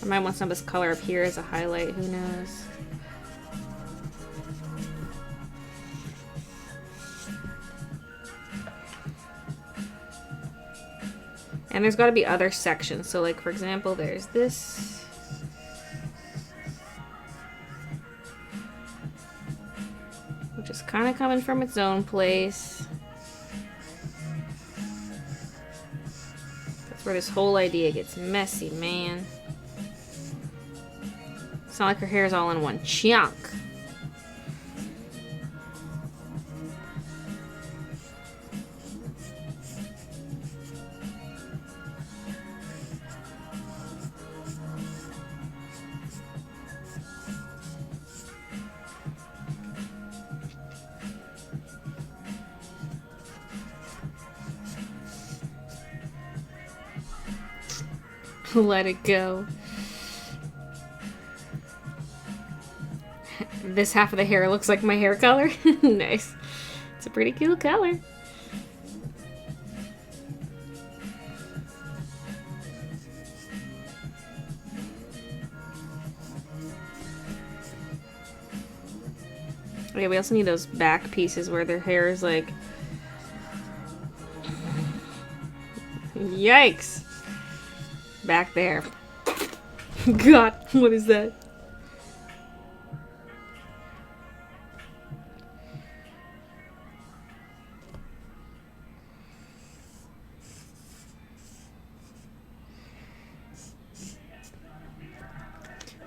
I might want some of this color up here as a highlight, who knows. And there's got to be other sections. So like, for example, there's this. Which is kind of coming from its own place. That's where this whole idea gets messy, man. It's not like her hair is all in one chunk. Let it go. This half of the hair looks like my hair color. Nice. It's a pretty cool color. Okay, we also need those back pieces where their hair is like... Yikes! Back there. God, what is that?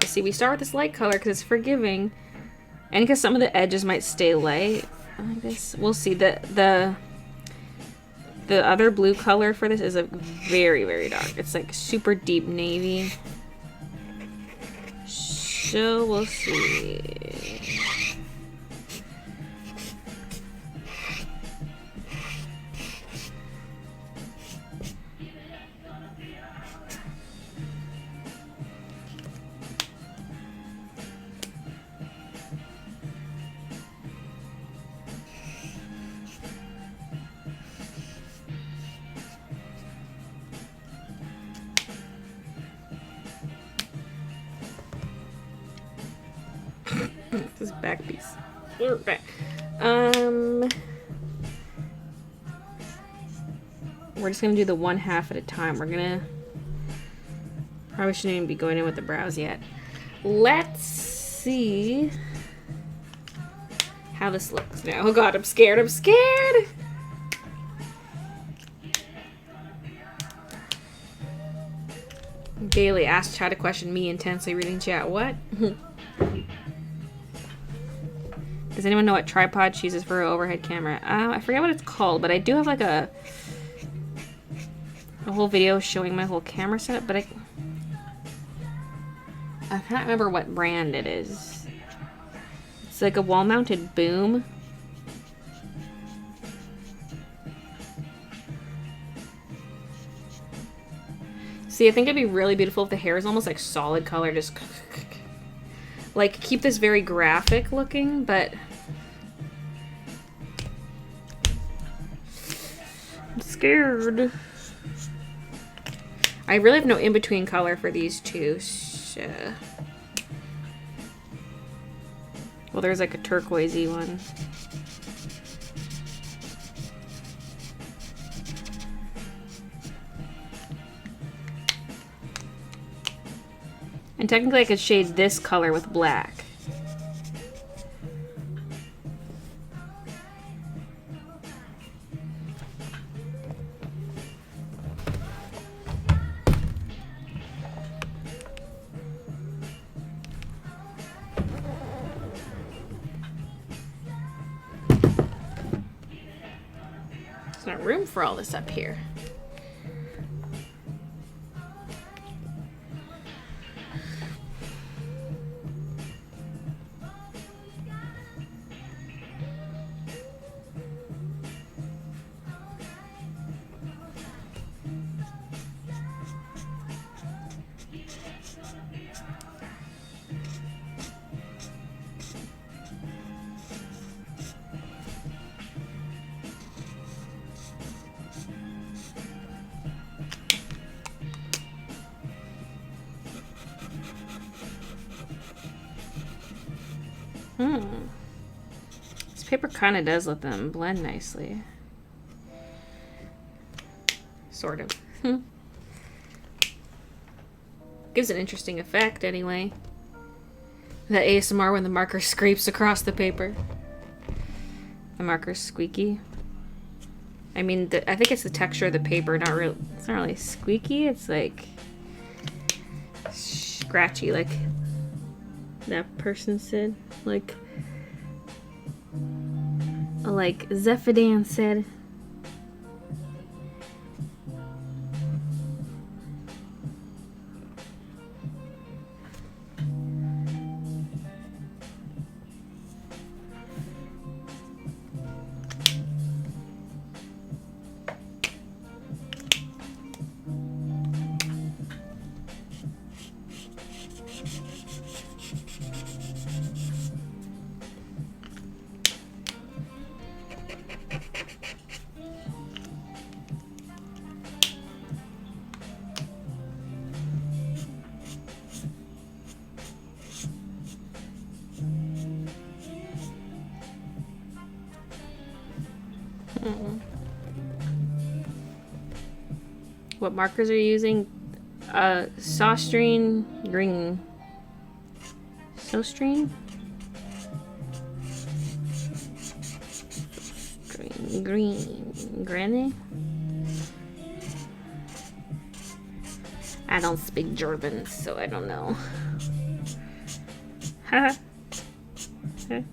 See, we start with this light color because it's forgiving, and because some of the edges might stay light. I guess we'll see. The other blue color for this is a very, very dark. It's like super deep navy. So we'll see. This back piece. Okay. We're just gonna do the one half at a time. We're gonna probably shouldn't even be going in with the brows yet. Let's see how this looks now. Oh god, I'm scared. I'm scared. Daily asked chat to question me intensely reading chat. What? Does anyone know what tripod she uses for her overhead camera? I forget what it's called, but I do have like a whole video showing my whole camera setup, but I can't remember what brand it is. It's like a wall-mounted boom. See, I think it'd be really beautiful if the hair is almost like solid color, just like keep this very graphic looking, but I'm scared. I really have no in-between color for these two. So. Well, there's like a turquoisey one. And technically I could shade this color with black. There's not room for all this up here. This paper kind of does let them blend nicely. Sort of. Gives an interesting effect anyway. The ASMR when the marker scrapes across the paper. The marker's squeaky. I mean, I think it's the texture of the paper, not real. It's not really squeaky. It's like scratchy, like that person said. Like Zephydan said. What markers are you using? Sostrine green. Sostrine? Green. Granny? I don't speak German, so I don't know. Haha. Okay.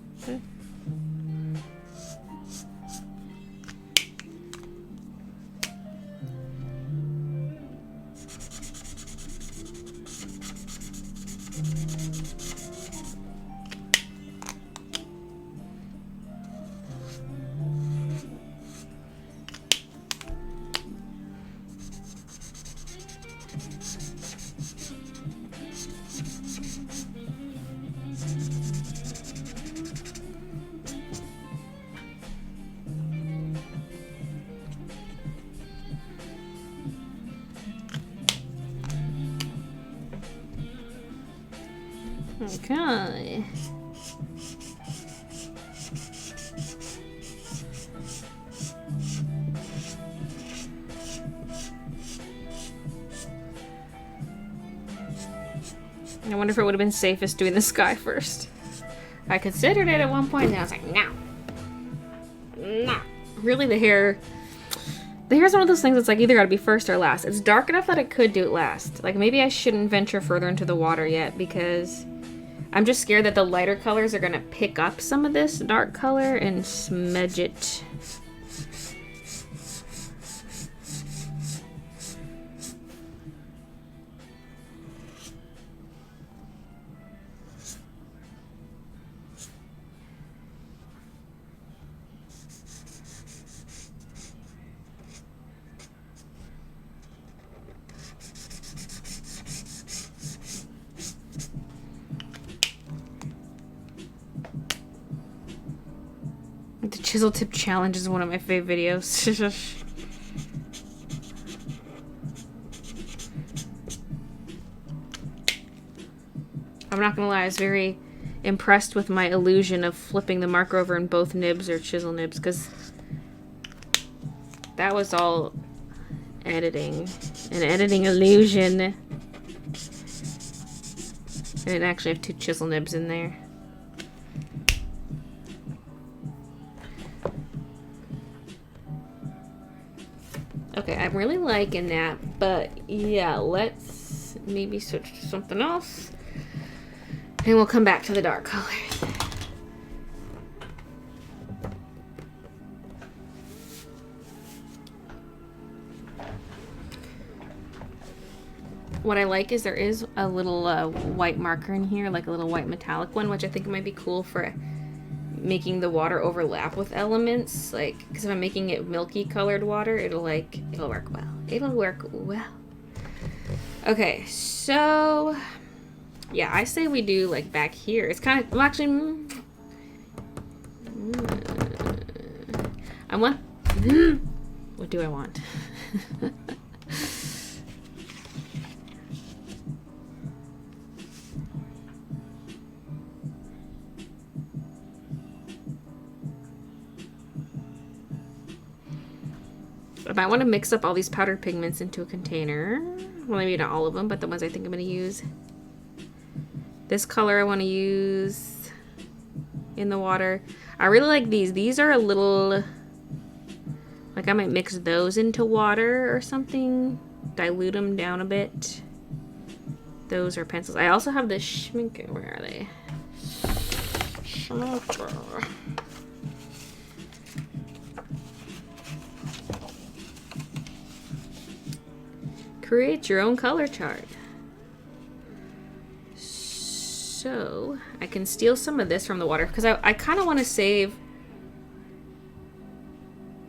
I wonder if it would have been safest doing the sky first. I considered it at one point, and I was like, no. No. Really, the hair's one of those things that's like either gotta be first or last. It's dark enough that I could do it last. Like, maybe I shouldn't venture further into the water yet, because I'm just scared that the lighter colors are gonna pick up some of this dark color and smudge it. The chisel tip challenge is one of my favorite videos. I'm not gonna lie, I was very impressed with my illusion of flipping the marker over in both nibs or chisel nibs, because that was all editing. An editing illusion. I didn't actually have two chisel nibs in there. Okay, I'm really liking that, but yeah, let's maybe switch to something else, and we'll come back to the dark colors. What I like is there is a little white marker in here, like a little white metallic one, which I think might be cool for making the water overlap with elements, like, because if I'm making it milky colored water, it'll work well. It'll work well. Okay, so yeah, I say we do like back here. It's kind of, well, actually, I want, what do I want? I might want to mix up all these powdered pigments into a container. Well, maybe not all of them, but the ones I think I'm going to use. This color I want to use in the water. I really like these. These are a little... Like, I might mix those into water or something. Dilute them down a bit. Those are pencils. I also have the Schmincke. Where are they? Schmincke. Create your own color chart. So, I can steal some of this from the water because I kind of want to save...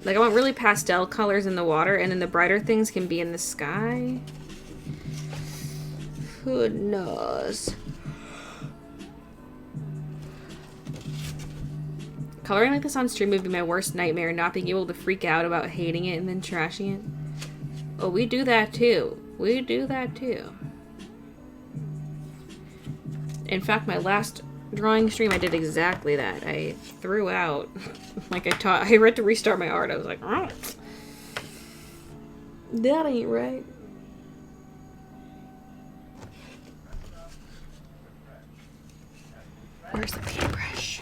Like, I want really pastel colors in the water, and then the brighter things can be in the sky. Who knows? Coloring like this on stream would be my worst nightmare, not being able to freak out about hating it and then trashing it. Oh, we do that too. We do that too. In fact, my last drawing stream, I did exactly that. I threw out, like I read to restart my art. I was like, oh, that ain't right. Where's the paintbrush?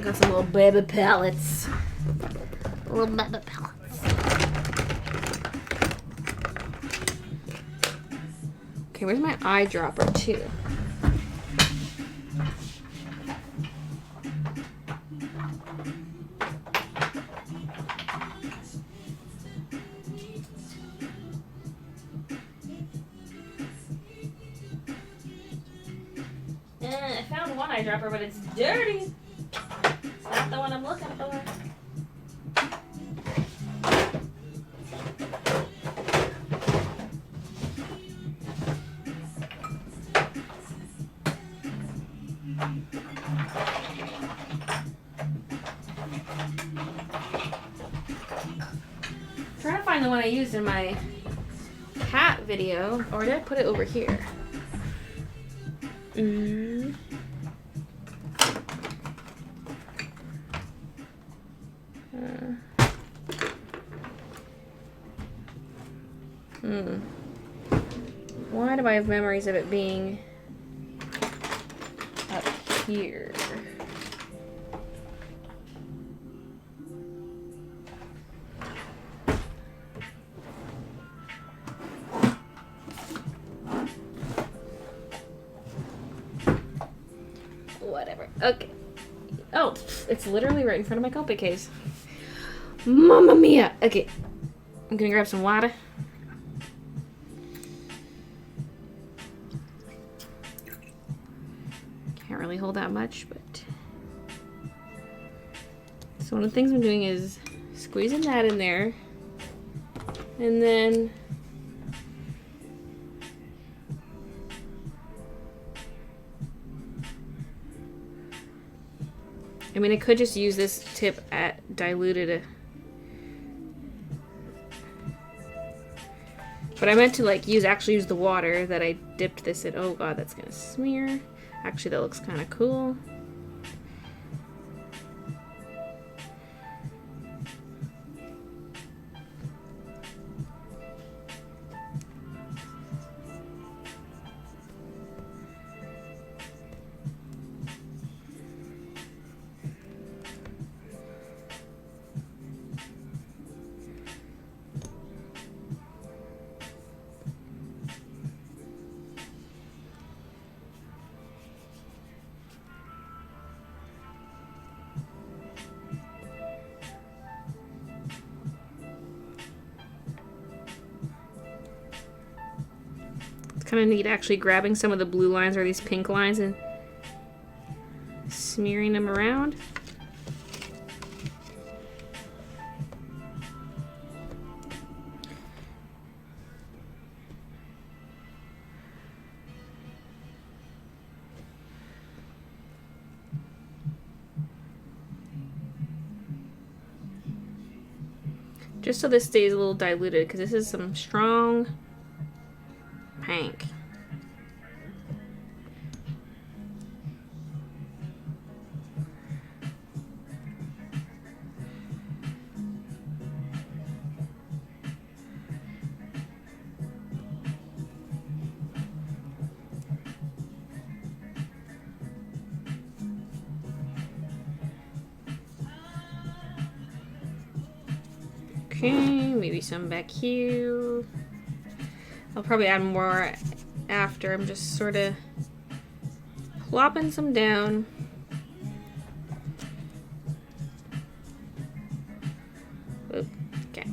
Got some little baby palettes. Little baby palettes. Okay, where's my eyedropper too? I found one eyedropper, but it's dirty. Not the one I'm looking for. I'm trying to find the one I used in my cat video, or did I put it over here? Why do I have memories of it being up here? Whatever. Okay. Oh, it's literally right in front of my Copic case. Mamma mia! Okay. I'm gonna grab some water. Can't really hold that much, but... So one of the things I'm doing is squeezing that in there. And then... I mean, I could just use this tip at diluted... But I meant to like actually use the water that I dipped this in. Oh god, that's gonna smear. Actually, that looks kind of cool. Kind of neat actually grabbing some of the blue lines or these pink lines and smearing them around. Just so this stays a little diluted, because this is some strong pink. Okay, maybe some back here. I'll probably add more after. I'm just sort of plopping some down. Oop, okay.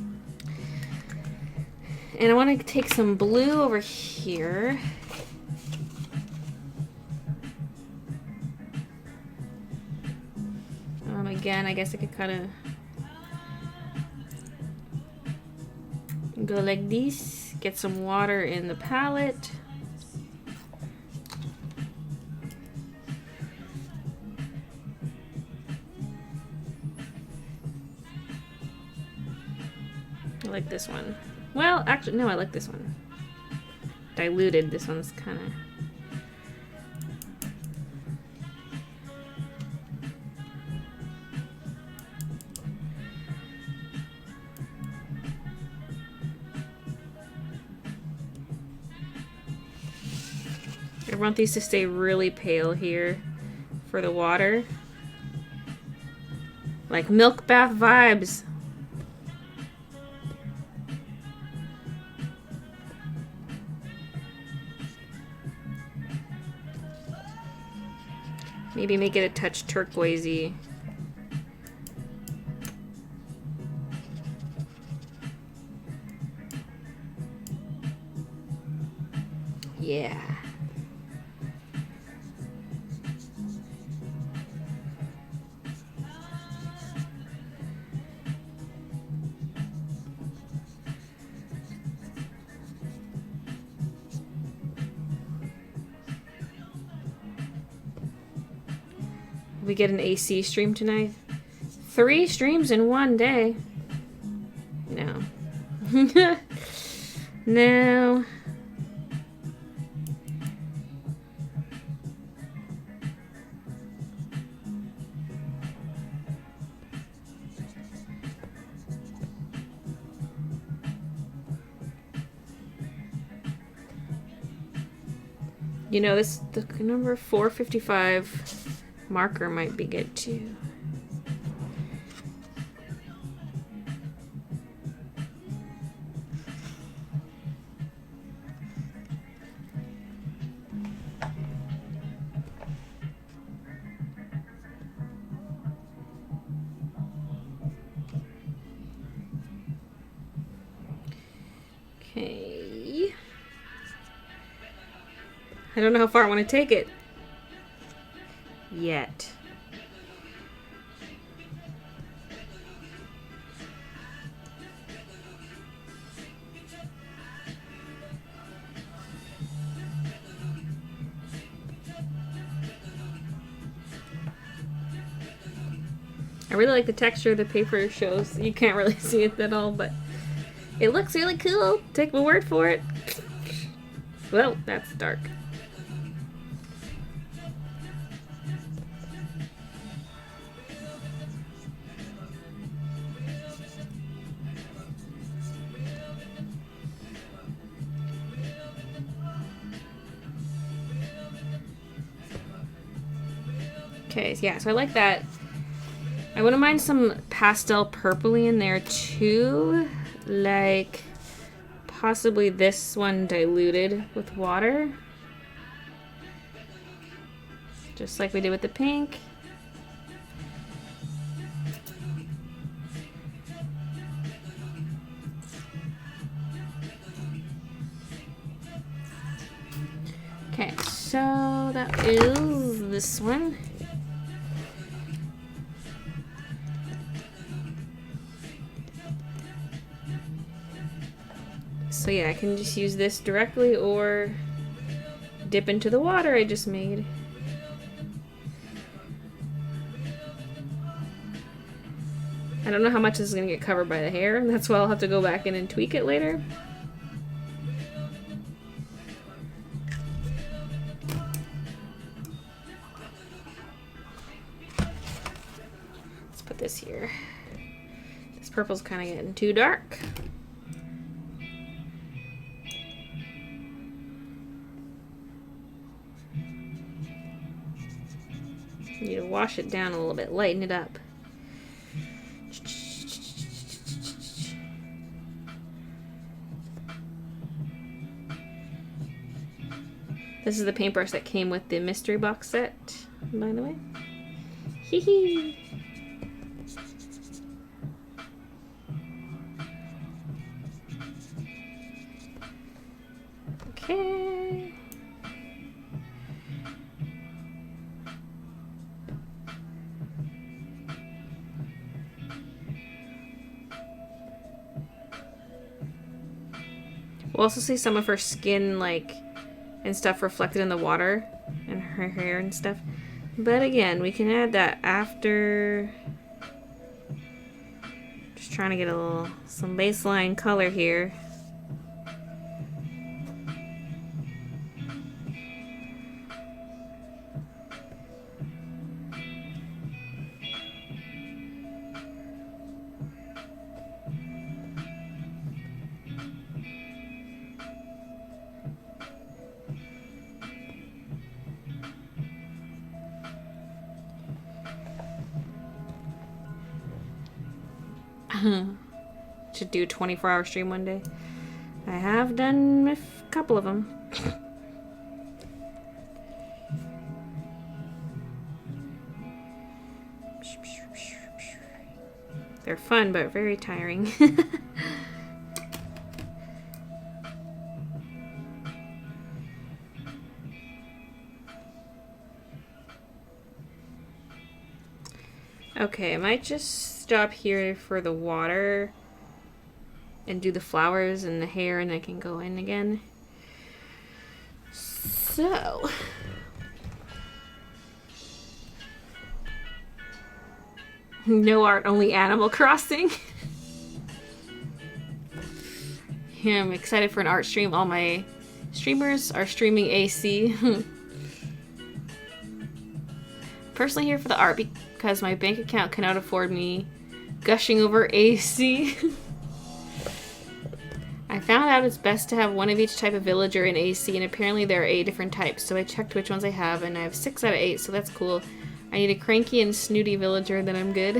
And I want to take some blue over here. Again, I guess I could kind of go like this, get some water in the palette. I like this one. Well, actually, no, I like this one. Diluted, this one's kind of... I want these to stay really pale here for the water. Like milk bath vibes. Maybe make it a touch turquoisey. Yeah. We get an AC stream tonight. 3 streams in one day. No. No. You know, the number 455 marker might be good too. Okay. I don't know how far I want to take it yet. I really like the texture the paper shows. You can't really see it at all, but it looks really cool. Take my word for it. Well, that's dark. Okay, yeah, so I like that. I wouldn't mind some pastel purpley in there too. Like possibly this one diluted with water. Just like we did with the pink. Okay, so that is this one. So yeah, I can just use this directly or dip into the water I just made. I don't know how much this is going to get covered by the hair. That's why I'll have to go back in and tweak it later. Let's put this here. This purple's kind of getting too dark. Need to wash it down a little bit, lighten it up. This is the paintbrush that came with the mystery box set, by the way. Hee hee. Okay. We'll also see some of her skin, like, and stuff reflected in the water, and her hair and stuff. But again, we can add that after. Just trying to get some baseline color here. Should do a 24-hour stream one day. I have done a couple of them. They're fun, but very tiring. Okay, I might just stop here for the water and do the flowers and the hair, and I can go in again. So, no art, only Animal Crossing. Yeah, I'm excited for an art stream. All my streamers are streaming AC. Personally here for the art because my bank account cannot afford me gushing over AC. I found out it's best to have one of each type of villager in AC, and apparently there are 8 different types, so I checked which ones I have, and I have 6 out of 8, so that's cool. I need a cranky and snooty villager, then I'm good.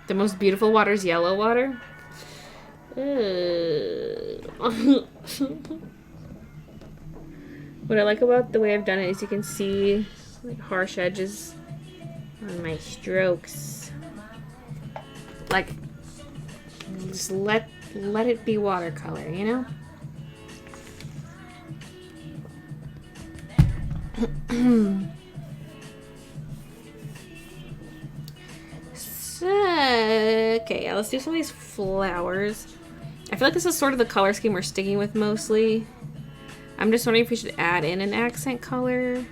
The most beautiful water is yellow water. What I like about the way I've done it is you can see like harsh edges on my strokes. Like, just let it be watercolor, you know? So, okay, yeah, let's do some of these flowers. I feel like this is sort of the color scheme we're sticking with mostly. I'm just wondering if we should add in an accent color.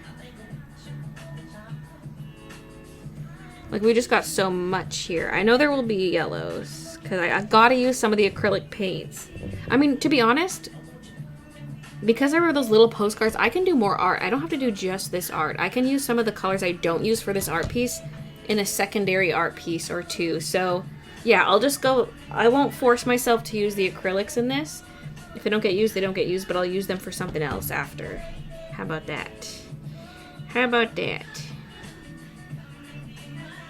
Like, we just got so much here. I know there will be yellows, because I gotta use some of the acrylic paints. I mean, to be honest, because there were those little postcards, I can do more art. I don't have to do just this art. I can use some of the colors I don't use for this art piece in a secondary art piece or two. So, yeah, I'll just go... I won't force myself to use the acrylics in this. If they don't get used, they don't get used, but I'll use them for something else after. How about that? How about that?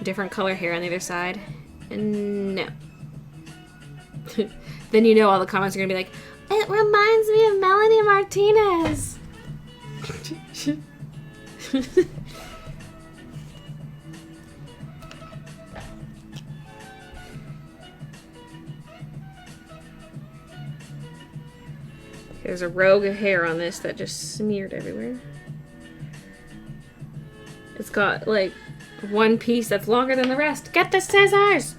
Different color hair on the other side. No. Then you know all the comments are gonna be like, it reminds me of Melanie Martinez. There's a rogue of hair on this that just smeared everywhere. It's got like one piece that's longer than the rest. Get the scissors!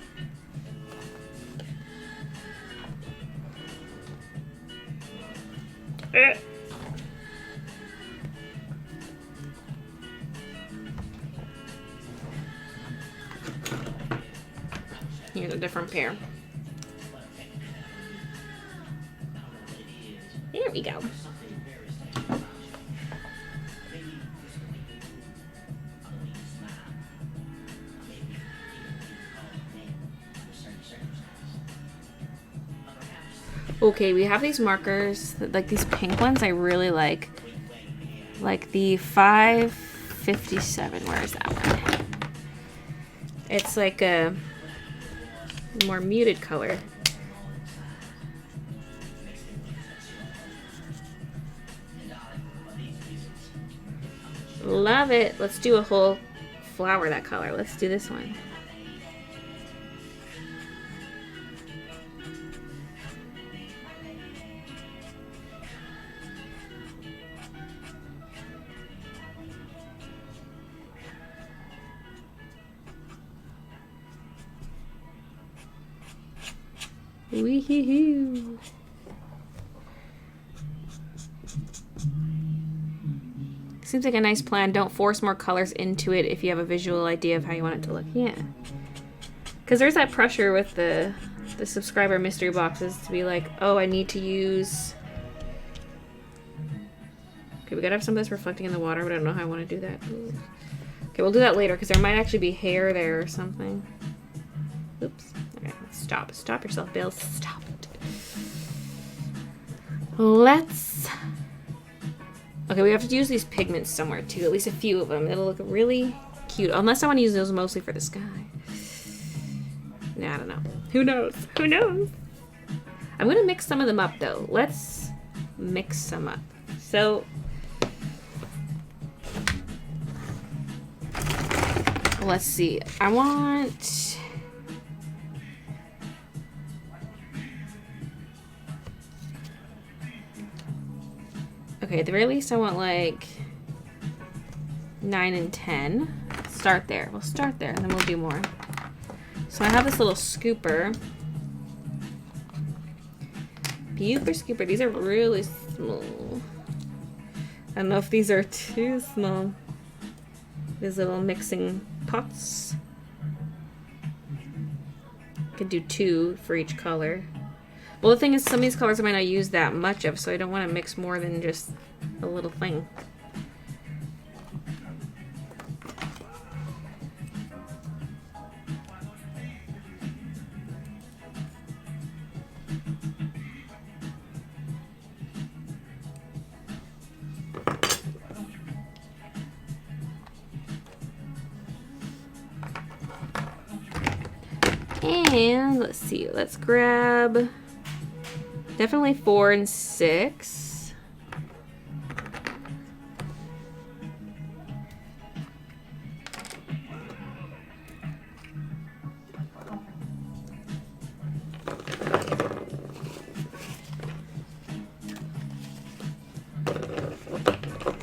Here's a different pair. There we go. Okay, we have these markers, like these pink ones I really like. Like the 557, where is that one? It's like a more muted color. Love it. Let's do a whole flower that color. Let's do this one. Wee-hoo-hoo. Seems like a nice plan. Don't force more colors into it if you have a visual idea of how you want it to look. Yeah. Because there's that pressure with the subscriber mystery boxes to be like, oh, I need to use... Okay, we gotta have some of this reflecting in the water, but I don't know how I want to do that. Okay, we'll do that later because there might actually be hair there or something. Oops. Okay, stop. Stop yourself, Bill. Stop it. Let's... Okay, we have to use these pigments somewhere too. At least a few of them. It'll look really cute. Unless I want to use those mostly for the sky. Nah, I don't know. Who knows? Who knows? I'm going to mix some of them up though. Let's mix some up. So... let's see. I want... okay, at the very least I want like 9 and 10. Start there. We'll start there and then we'll do more. So I have this little scooper. Buper scooper. These are really small. I don't know if these are too small. These little mixing pots. Could do 2 for each color. Well, the thing is, some of these colors I might not use that much of, so I don't want to mix more than just a little thing. And let's see, let's grab definitely 4 and 6.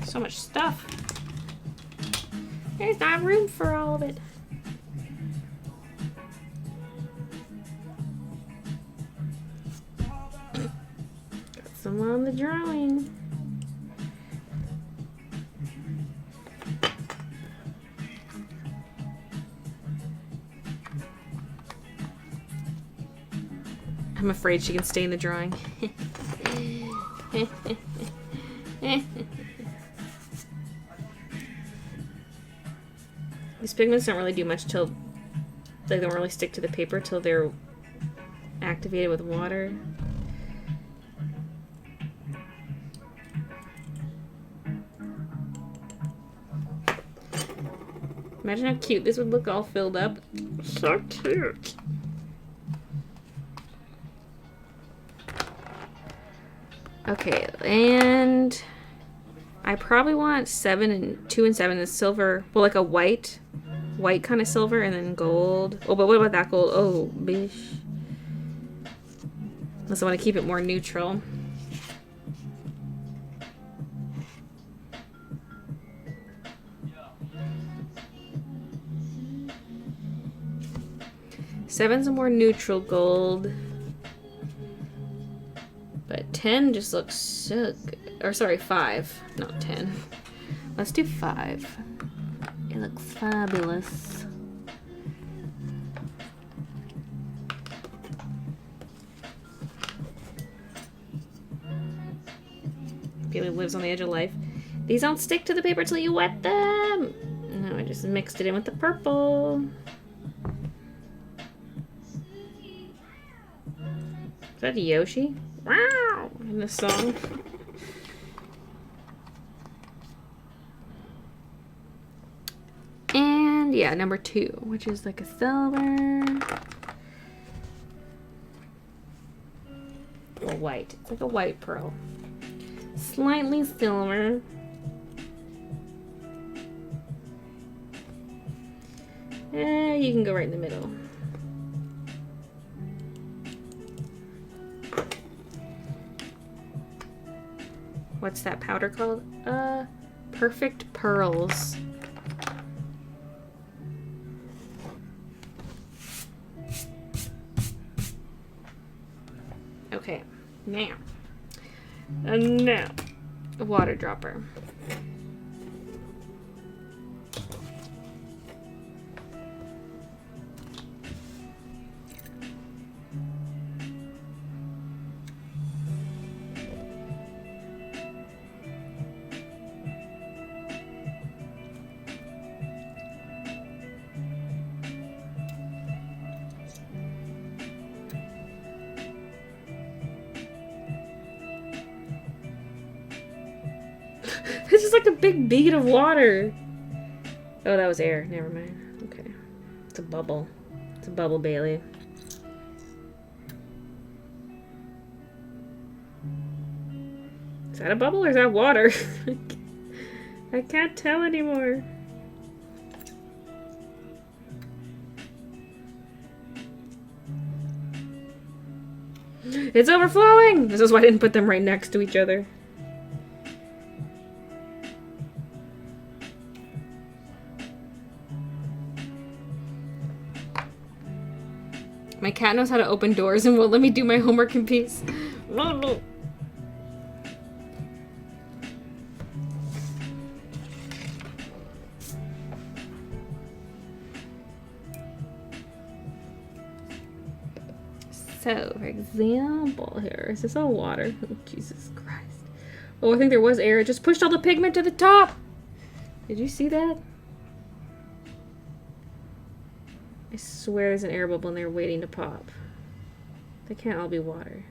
So much stuff. There's not room for all of it. Some on the drawing. I'm afraid she can stay in the drawing. These pigments don't really do much till they don't really stick to the paper till they're activated with water. Imagine how cute this would look all filled up. So cute. Okay, and I probably want 2 and 7 is silver. Well, like a white kind of silver, and then gold. Oh, but what about that gold? Oh, bish. Unless I want to keep it more neutral. Seven's a more neutral gold. But 10 just looks so good. Or sorry, 5, not 10. Let's do 5. It looks fabulous. Bailey lives on the edge of life. These don't stick to the paper till you wet them. No, I just mixed it in with the purple. Is that Yoshi? Wow! In this song. And yeah, number 2, which is like a silver. Or white. It's like a white pearl. Slightly silver. You can go right in the middle. What's that powder called? Perfect Pearls. Okay, now. Now, a water dropper. It's just like a big bead of water. Oh, that was air. Never mind. Okay. It's a bubble. It's a bubble, Bailey. Is that a bubble or is that water? I can't tell anymore. It's overflowing! This is why I didn't put them right next to each other. My cat knows how to open doors and won't let me do my homework in peace. So, for example, here, is this all water? Oh, Jesus Christ. Oh, I think there was air. It just pushed all the pigment to the top. Did you see that? I swear there's an air bubble in there waiting to pop. They can't all be water.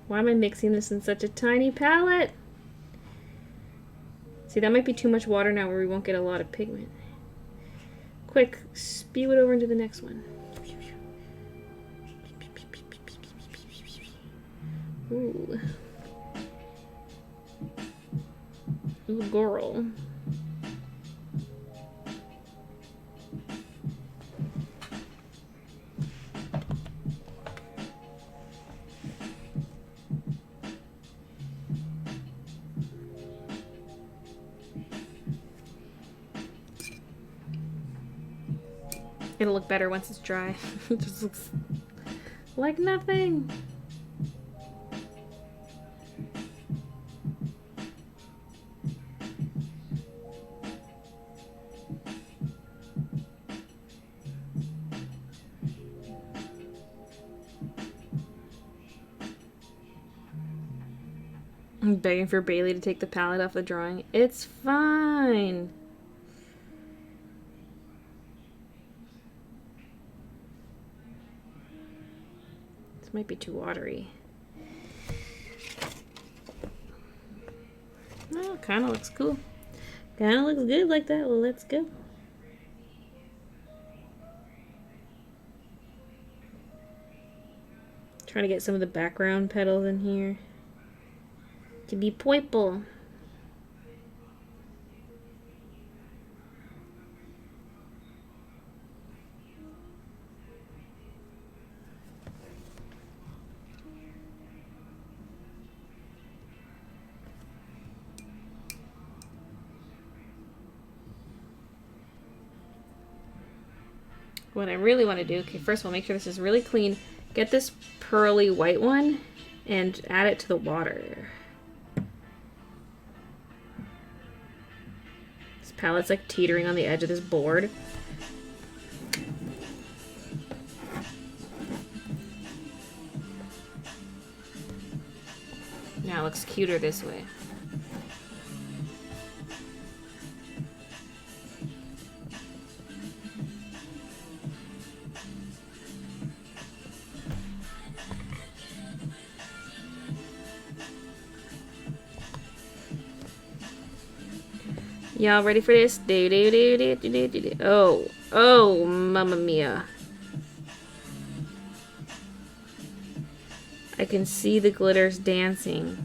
Why am I mixing this in such a tiny palette? See, that might be too much water now where we won't get a lot of pigment. Quick, spew it over into the next one. Ooh. Ooh, girl. It'll look better once it's dry. It just looks like nothing. I'm begging for Bailey to take the palette off the drawing. It's fine. This might be too watery. Oh, kind of looks cool. Kind of looks good like that. Well, let's go. Trying to get some of the background petals in here to be purple. What I really want to do, okay, first of all, make sure this is really clean. Get this pearly white one and add it to the water. This palette's like teetering on the edge of this board. Now it looks cuter this way. Y'all ready for this? Oh, oh, mamma mia. I can see the glitters dancing.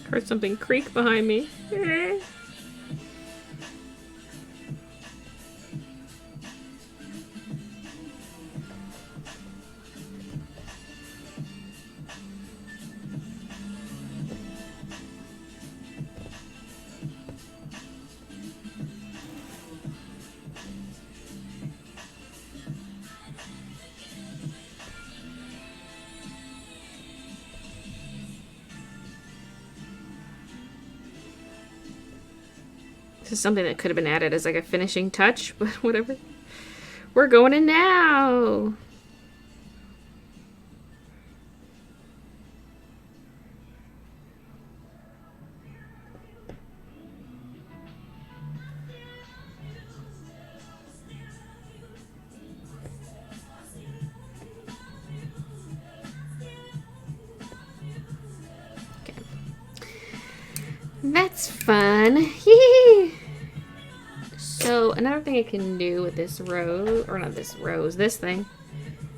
Heard something creak behind me. This is something that could have been added as like a finishing touch, but whatever. We're going in now. Okay. That's fun. Hee. So another thing I can do with this rose, or not this rose, this thing,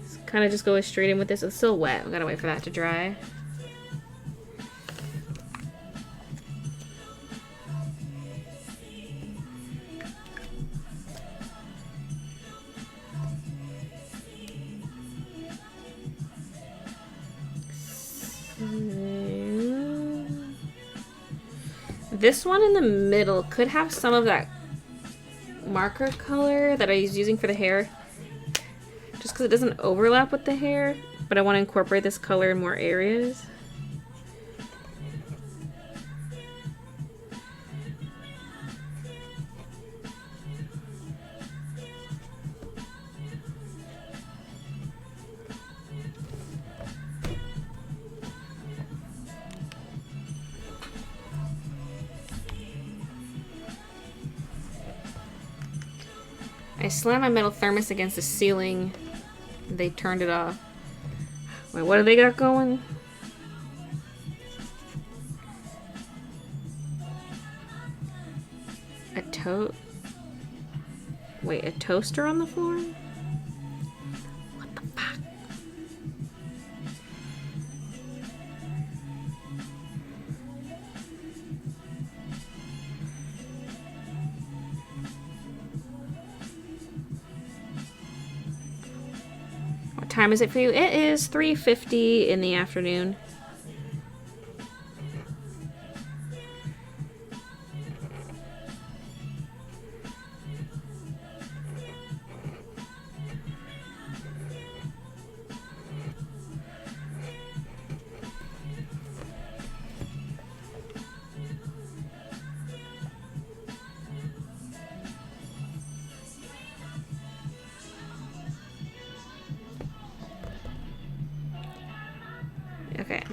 is kind of just go straight in with this. It's still wet. I've got to wait for that to dry. This one in the middle could have some of that marker color that I was using for the hair, just because it doesn't overlap with the hair, but I want to incorporate this color in more areas. I slammed my metal thermos against the ceiling. They turned it off. Wait, what do they got going? Wait, a toaster on the floor? What the fuck? What time is it for you? It is 3:50 in the afternoon. Okay.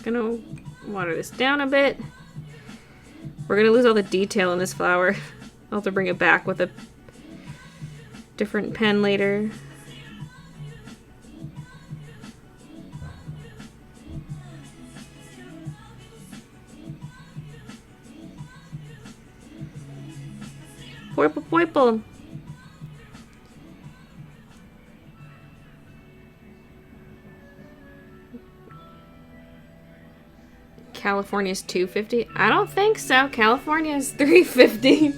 Gonna water this down a bit. We're gonna lose all the detail in this flower. I'll have to bring it back with a different pen later. Purple, purple. California's 250? I don't think so. California's 350.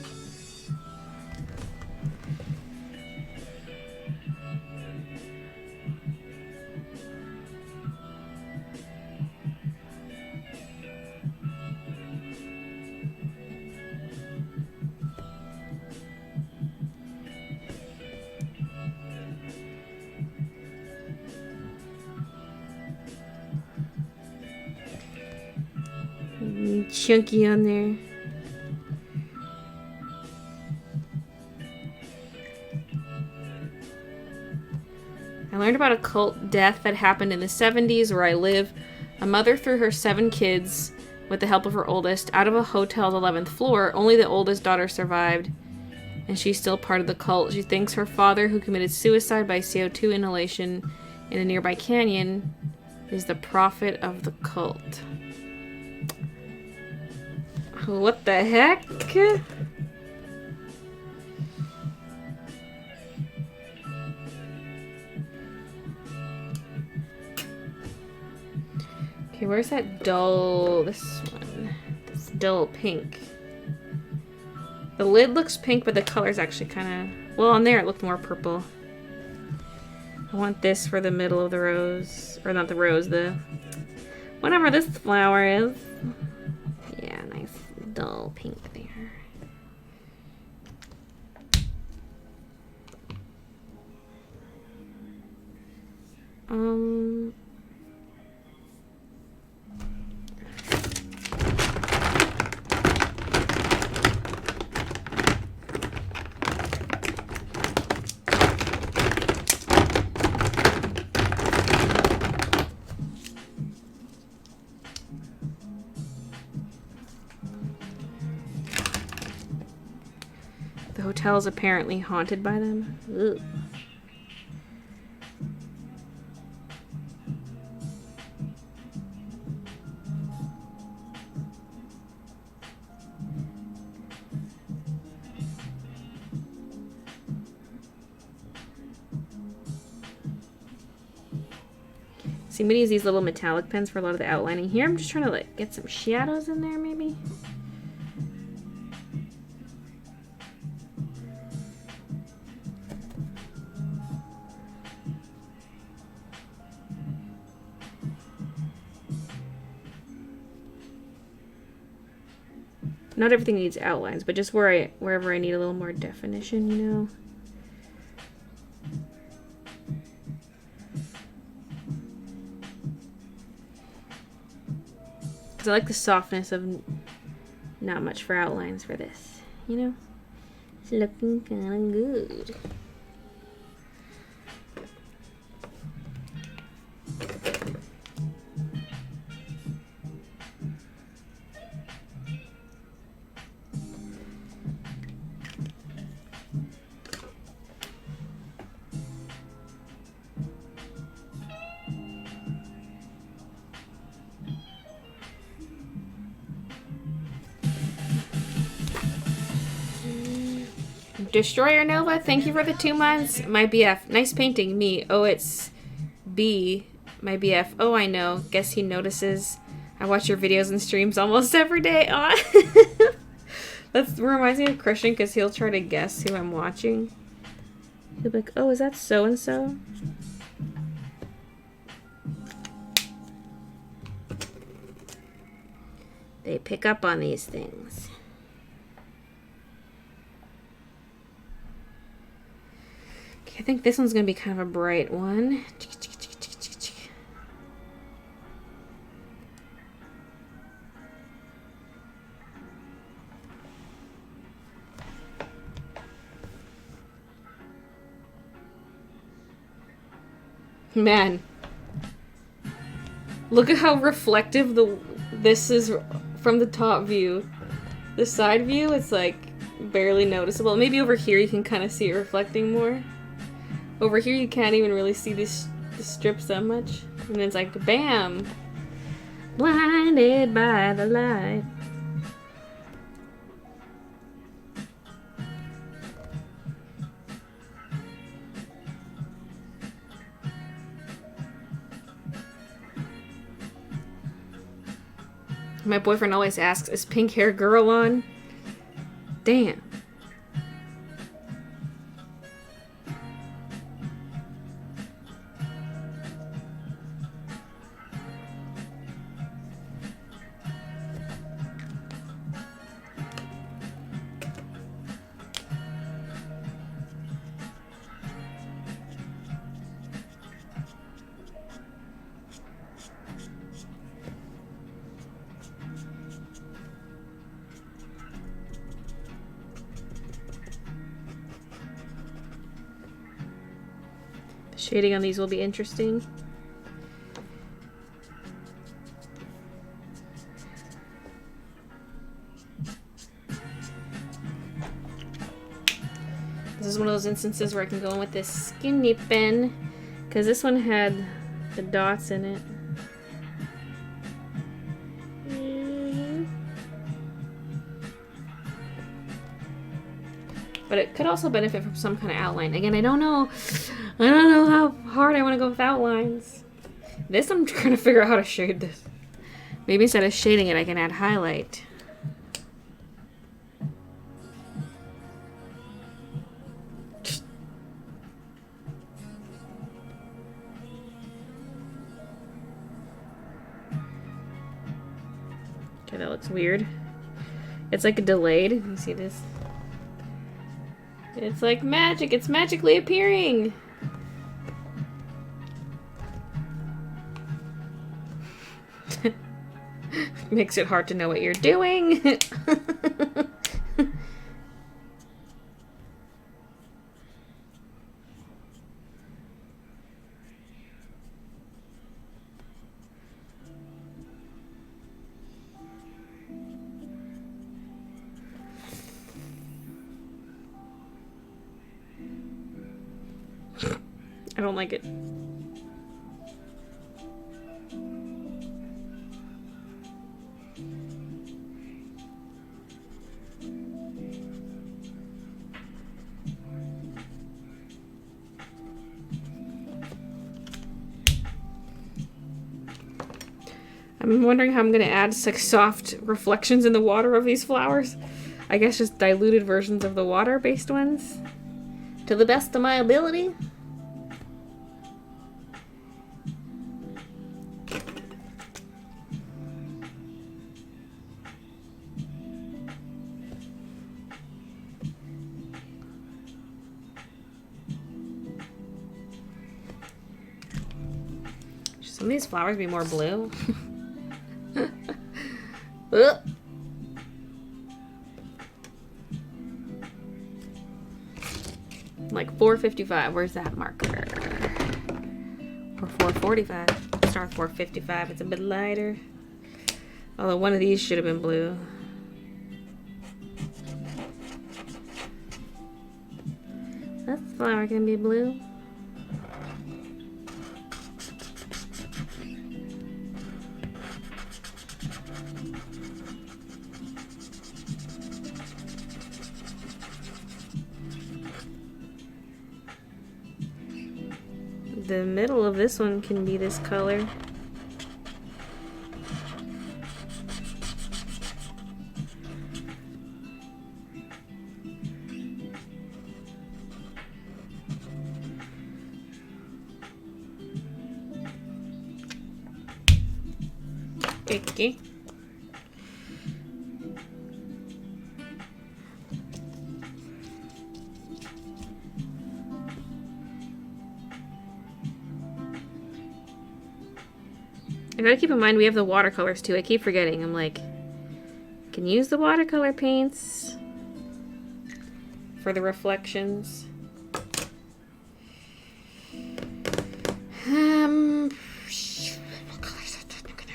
and chunky on there. I learned about a cult death that happened in the 70s where I live. A mother threw her 7 kids, with the help of her oldest, out of a hotel's 11th floor. Only the oldest daughter survived, and she's still part of the cult. She thinks her father, who committed suicide by CO2 inhalation in a nearby canyon, is the prophet of the cult. What the heck? Okay, where's that dull... this one. This dull pink. The lid looks pink, but the color's actually kind of... well, on there it looked more purple. I want this for the middle of the rose. Or not the rose, the... whatever this flower is. Yeah, nice dull pink there. The hotel is apparently haunted by them. Ugh. See, I'm gonna use these little metallic pens for a lot of the outlining here. I'm just trying to like get some shadows in there, maybe. Not everything needs outlines, but just wherever I need a little more definition, you know. Because I like the softness of not much for outlines for this, you know? It's looking kind of good. Destroyer Nova, thank you for the 2 months. My BF. Nice painting. Me. Oh, it's B. My BF. Oh, I know. Guess he notices. I watch your videos and streams almost every day. Aw. That reminds me of Christian because he'll try to guess who I'm watching. He'll be like, oh, is that so-and-so? They pick up on these things. I think this one's going to be kind of a bright one. Man. Look at how reflective this is from the top view. The side view, it's like barely noticeable. Maybe over here you can kind of see it reflecting more. Over here you can't even really see the strips that much. And it's like, bam! Blinded by the light. My boyfriend always asks, is pink hair girl on? Damn. Shading on these will be interesting. This is one of those instances where I can go in with this skinny pen, because this one had the dots in it. But it could also benefit from some kind of outline. Again, I don't know how hard I want to go with outlines. This, I'm trying to figure out how to shade this. Maybe instead of shading it, I can add highlight. Okay, that looks weird. It's like a delayed. You see this? It's like magic. It's magically appearing. Makes it hard to know what you're doing. I don't like it. I'm wondering how I'm going to add like soft reflections in the water of these flowers. I guess just diluted versions of the water-based ones. To the best of my ability. Should some of these flowers be more blue? Like 455. Where's that marker? Or 445. Start with 455. It's a bit lighter. Although one of these should have been blue. That flower can be blue. The middle of this one can be this color. Okay. I gotta keep in mind we have the watercolors too. I keep forgetting. I'm like, I can use the watercolor paints for the reflections. What color is that gonna be?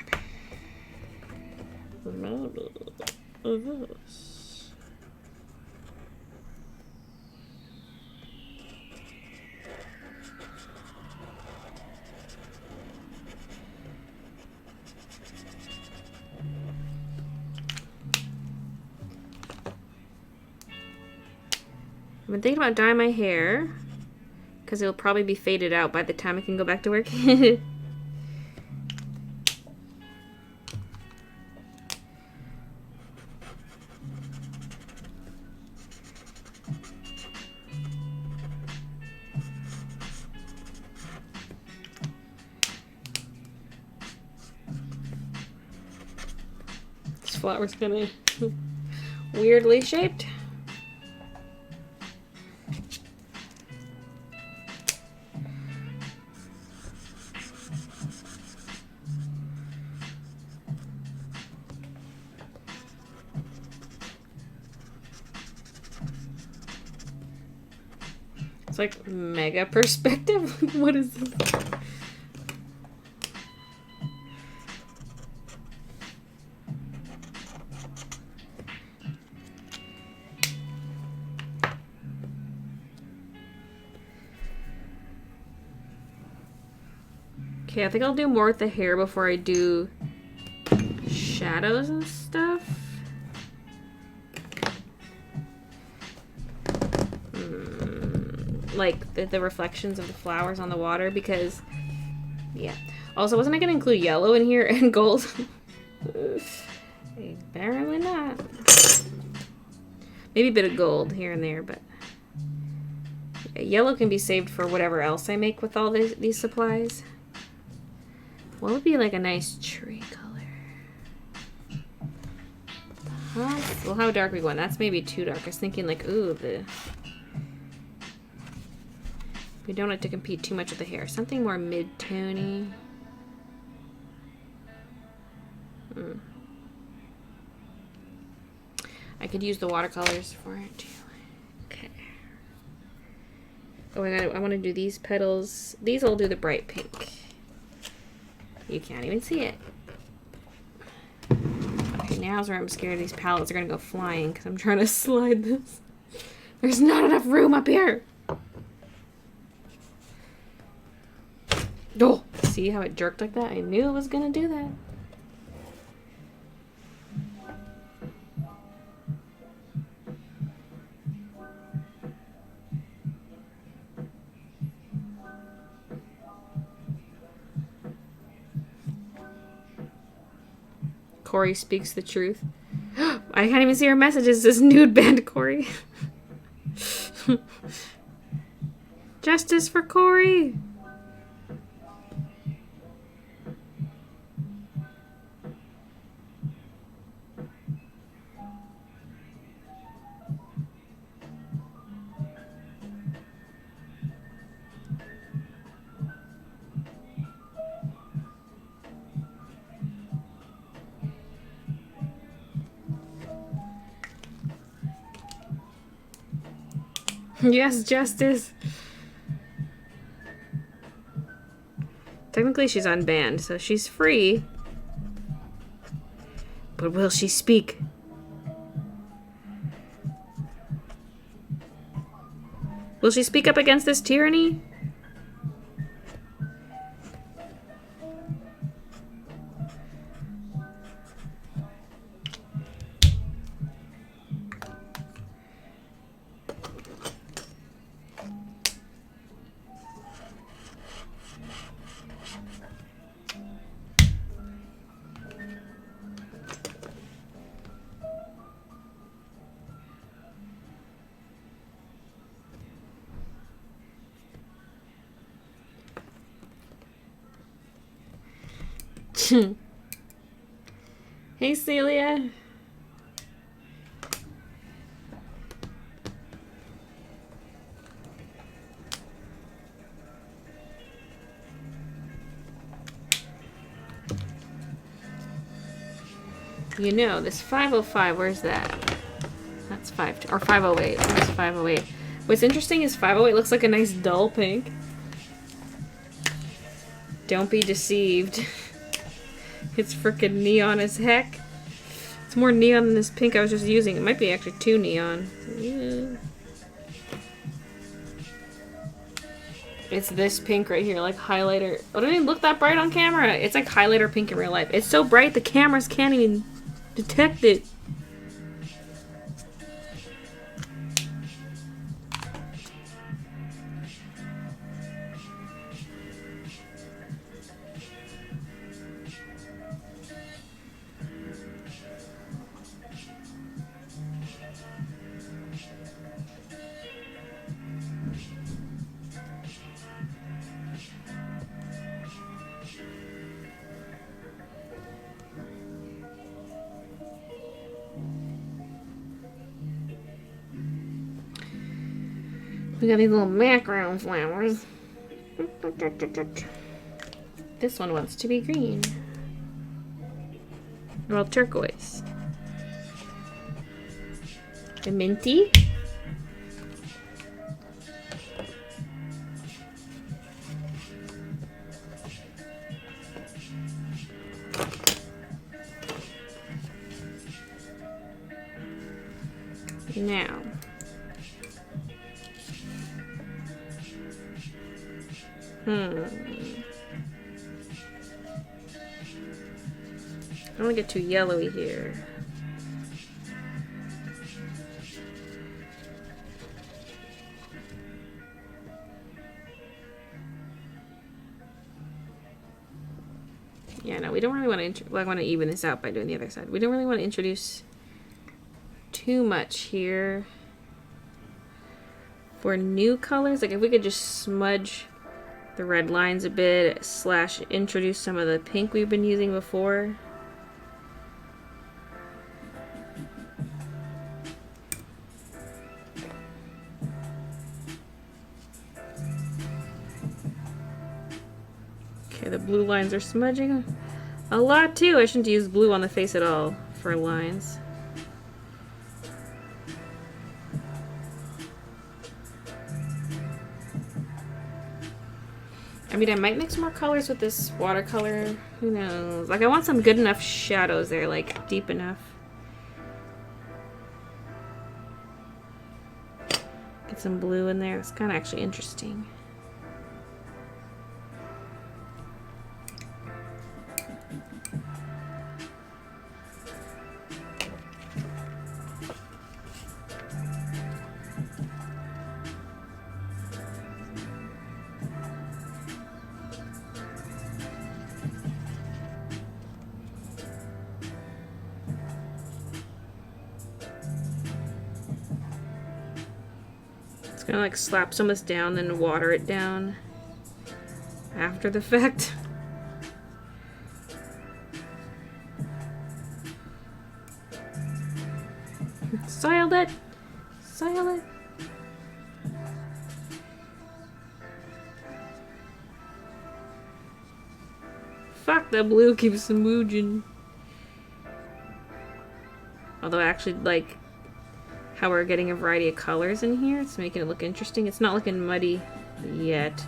I've been thinking about dyeing my hair because it'll probably be faded out by the time I can go back to work. This flower's gonna be weirdly shaped. It's like mega perspective. What is this? Okay, I think I'll do more with the hair before I do shadows and stuff. Like the reflections of the flowers on the water, because yeah. Also, wasn't I gonna include yellow in here and gold? Apparently not. Maybe a bit of gold here and there, but yeah, yellow can be saved for whatever else I make with all these supplies. What would be like a nice tree color? Well, how dark are we going? That's maybe too dark. I was thinking like, ooh, we don't like to compete too much with the hair. Something more mid-tony. I could use the watercolors for it too. Okay. Oh, I want to do these petals. These will do the bright pink. You can't even see it. Okay, now's where I'm scared these palettes are gonna go flying because I'm trying to slide this. There's not enough room up here. Oh, see how it jerked like that? I knew it was gonna do that. Corey speaks the truth. I can't even see her messages. This nude band, Corey. Justice for Corey. Yes, Justice. Technically, she's unbanned, so she's free. But will she speak? Will she speak up against this tyranny? Hey, Celia. You know, this 505, where's that? That's 5, or 508. Where's 508? What's interesting is 508 looks like a nice dull pink. Don't be deceived. It's freaking neon as heck. It's more neon than this pink I was just using. It might be actually too neon. Yeah. It's this pink right here, like highlighter. Oh, it doesn't even look that bright on camera. It's like highlighter pink in real life. It's so bright the cameras can't even detect it. We got these little macro flowers. This one wants to be green. Well, turquoise. The minty. Now, I don't want to get too yellowy here. Yeah, no, we don't really want to. Well, I want to even this out by doing the other side. We don't really want to introduce too much here for new colors. Like if we could just smudge the red lines a bit, slash introduce some of the pink we've been using before. Okay, the blue lines are smudging a lot too. I shouldn't use blue on the face at all for lines. I mean, I might mix more colors with this watercolor. Who knows? Like, I want some good enough shadows there, like, deep enough. Get some blue in there. It's kind of actually interesting. Gonna like slap some of this down, then water it down after the fact. Soiled it! Soil it! Fuck, the blue keeps smooching. Although I actually like how we're getting a variety of colors in here. It's making it look interesting. It's not looking muddy yet.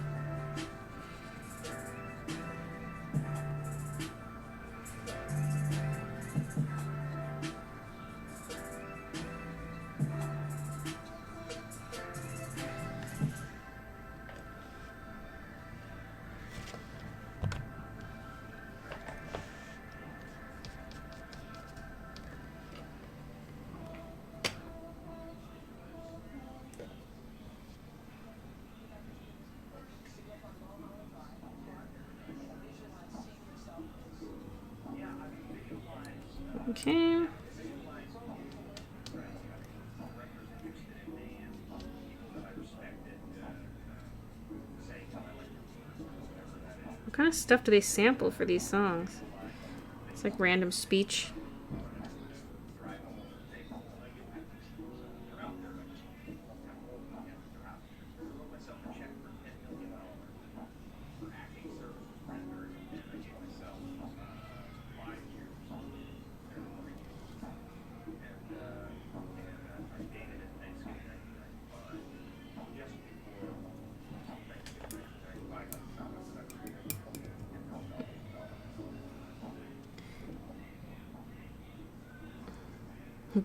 Okay. What kind of stuff do they sample for these songs? It's like random speech.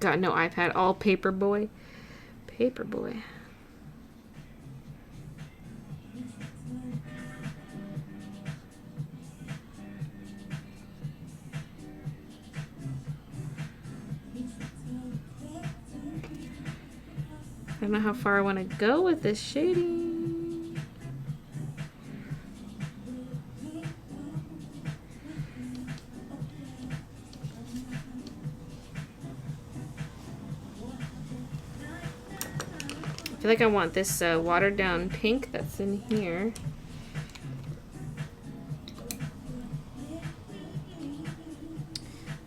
Got no iPad, all Paperboy. Paperboy. I don't know how far I want to go with this shading. I feel like I want this watered down pink that's in here.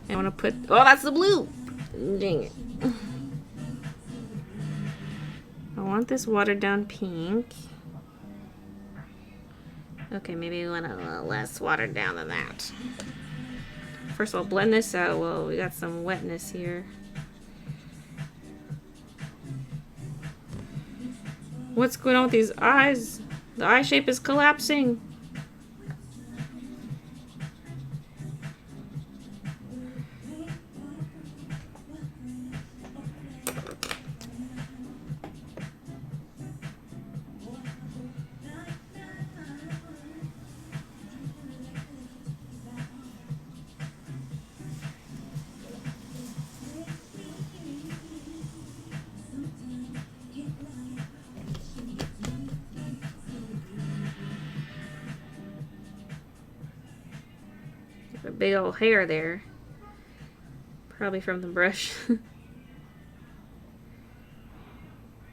I want to put... Oh, that's the blue! Dang it. I want this watered down pink. Okay, maybe we want a little less watered down than that. First of all, blend this out. Well, we got some wetness here. What's going on with these eyes? The eye shape is collapsing. big old hair there. Probably from the brush.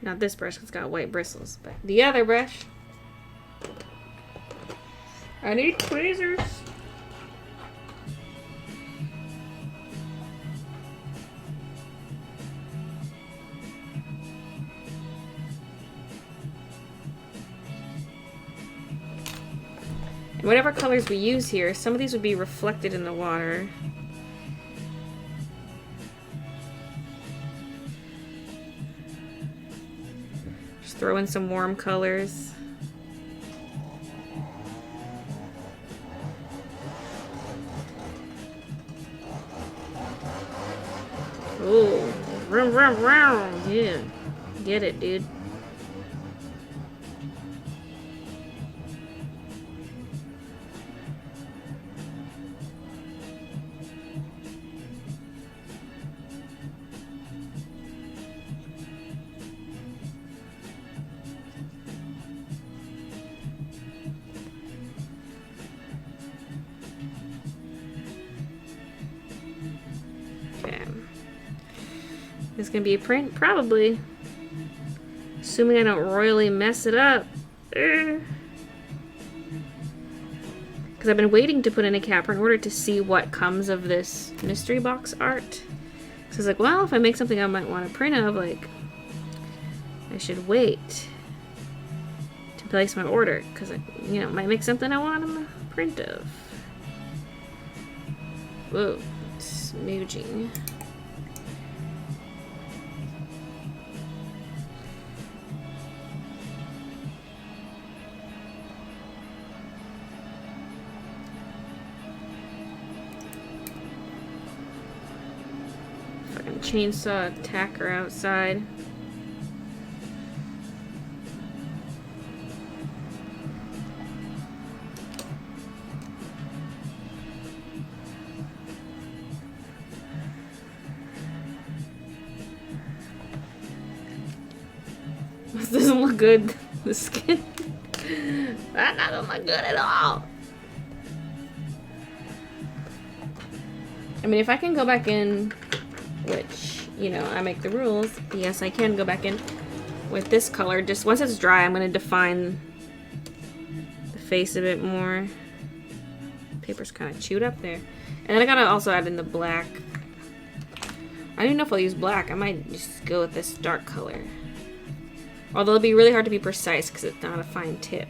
Not this brush, it's got white bristles, but the other brush. I need tweezers. And whatever colors we use here, some of these would be reflected in the water. Throw in some warm colors. Ooh, vroom, vroom, vroom. Yeah, get it, dude. It's gonna be a print? Probably. Assuming I don't royally mess it up. Because I've been waiting to put in a capper in order to see what comes of this mystery box art. So I was like, well, if I make something I might want to print of, like, I should wait to place my order. Because I, you know, might make something I want to print of. Whoa, smooching. Chainsaw attacker outside. This doesn't look good. The skin. That doesn't look good at all. I mean, if I can go back in, which, you know, I make the rules. Yes, I can go back in with this color. Just once it's dry, I'm going to define the face a bit more. Paper's kind of chewed up there. And then I got to also add in the black. I don't even know if I'll use black. I might just go with this dark color. Although it'll be really hard to be precise because it's not a fine tip.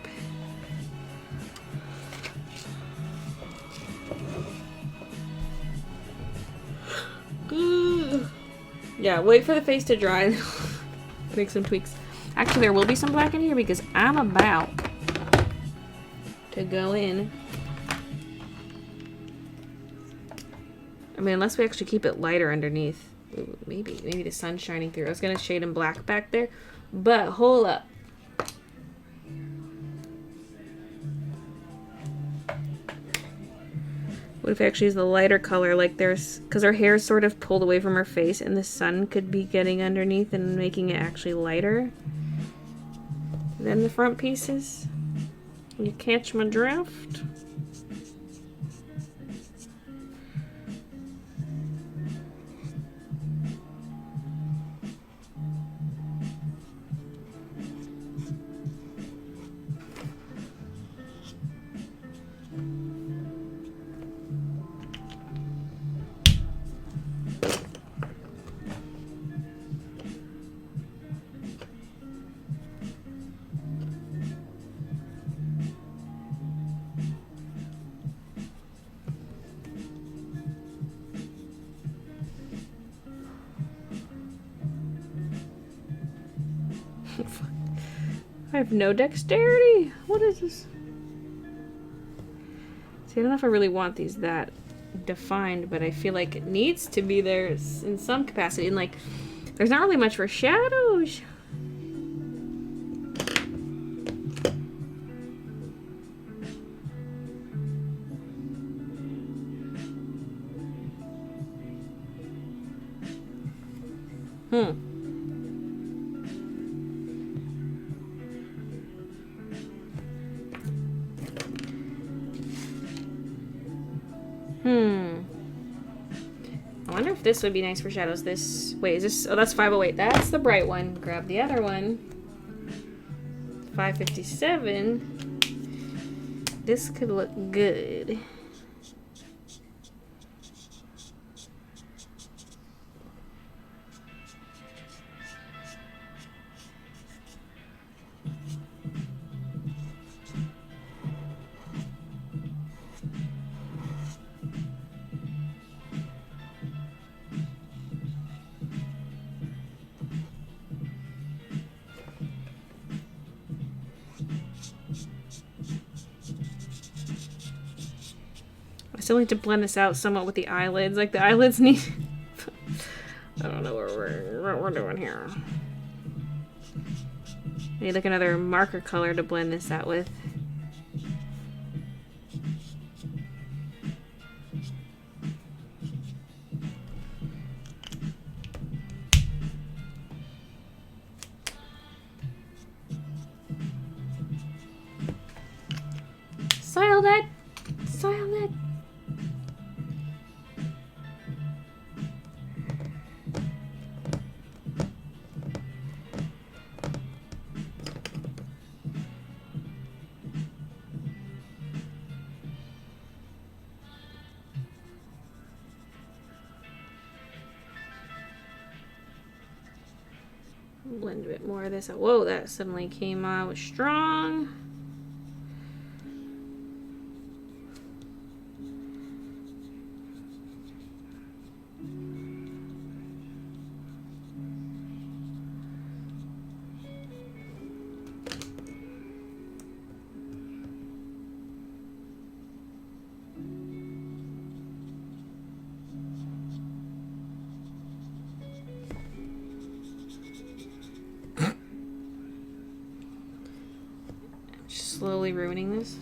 Yeah, wait for the face to dry. Make some tweaks. Actually, there will be some black in here because I'm about to go in. I mean, unless we actually keep it lighter underneath. Ooh, maybe the sun's shining through. I was gonna shade in black back there, but hold up. What if I actually use the lighter color, like there's, because her hair is sort of pulled away from her face and the sun could be getting underneath and making it actually lighter than the front pieces? You catch my drift? I have no dexterity. What is this? See, I don't know if I really want these that defined, but I feel like it needs to be there in some capacity. And like, there's not really much for shadows. This would be nice for shadows. This, wait, is this, oh, that's 508. That's the bright one. Grab the other one. 557. This could look good. I still need to blend this out somewhat with the eyelids. Like the eyelids need... I don't know what we're doing here. I need like another marker color to blend this out with. Silent! Silent! Blend a bit more of this out. Whoa, that suddenly came out strong. Slowly ruining this.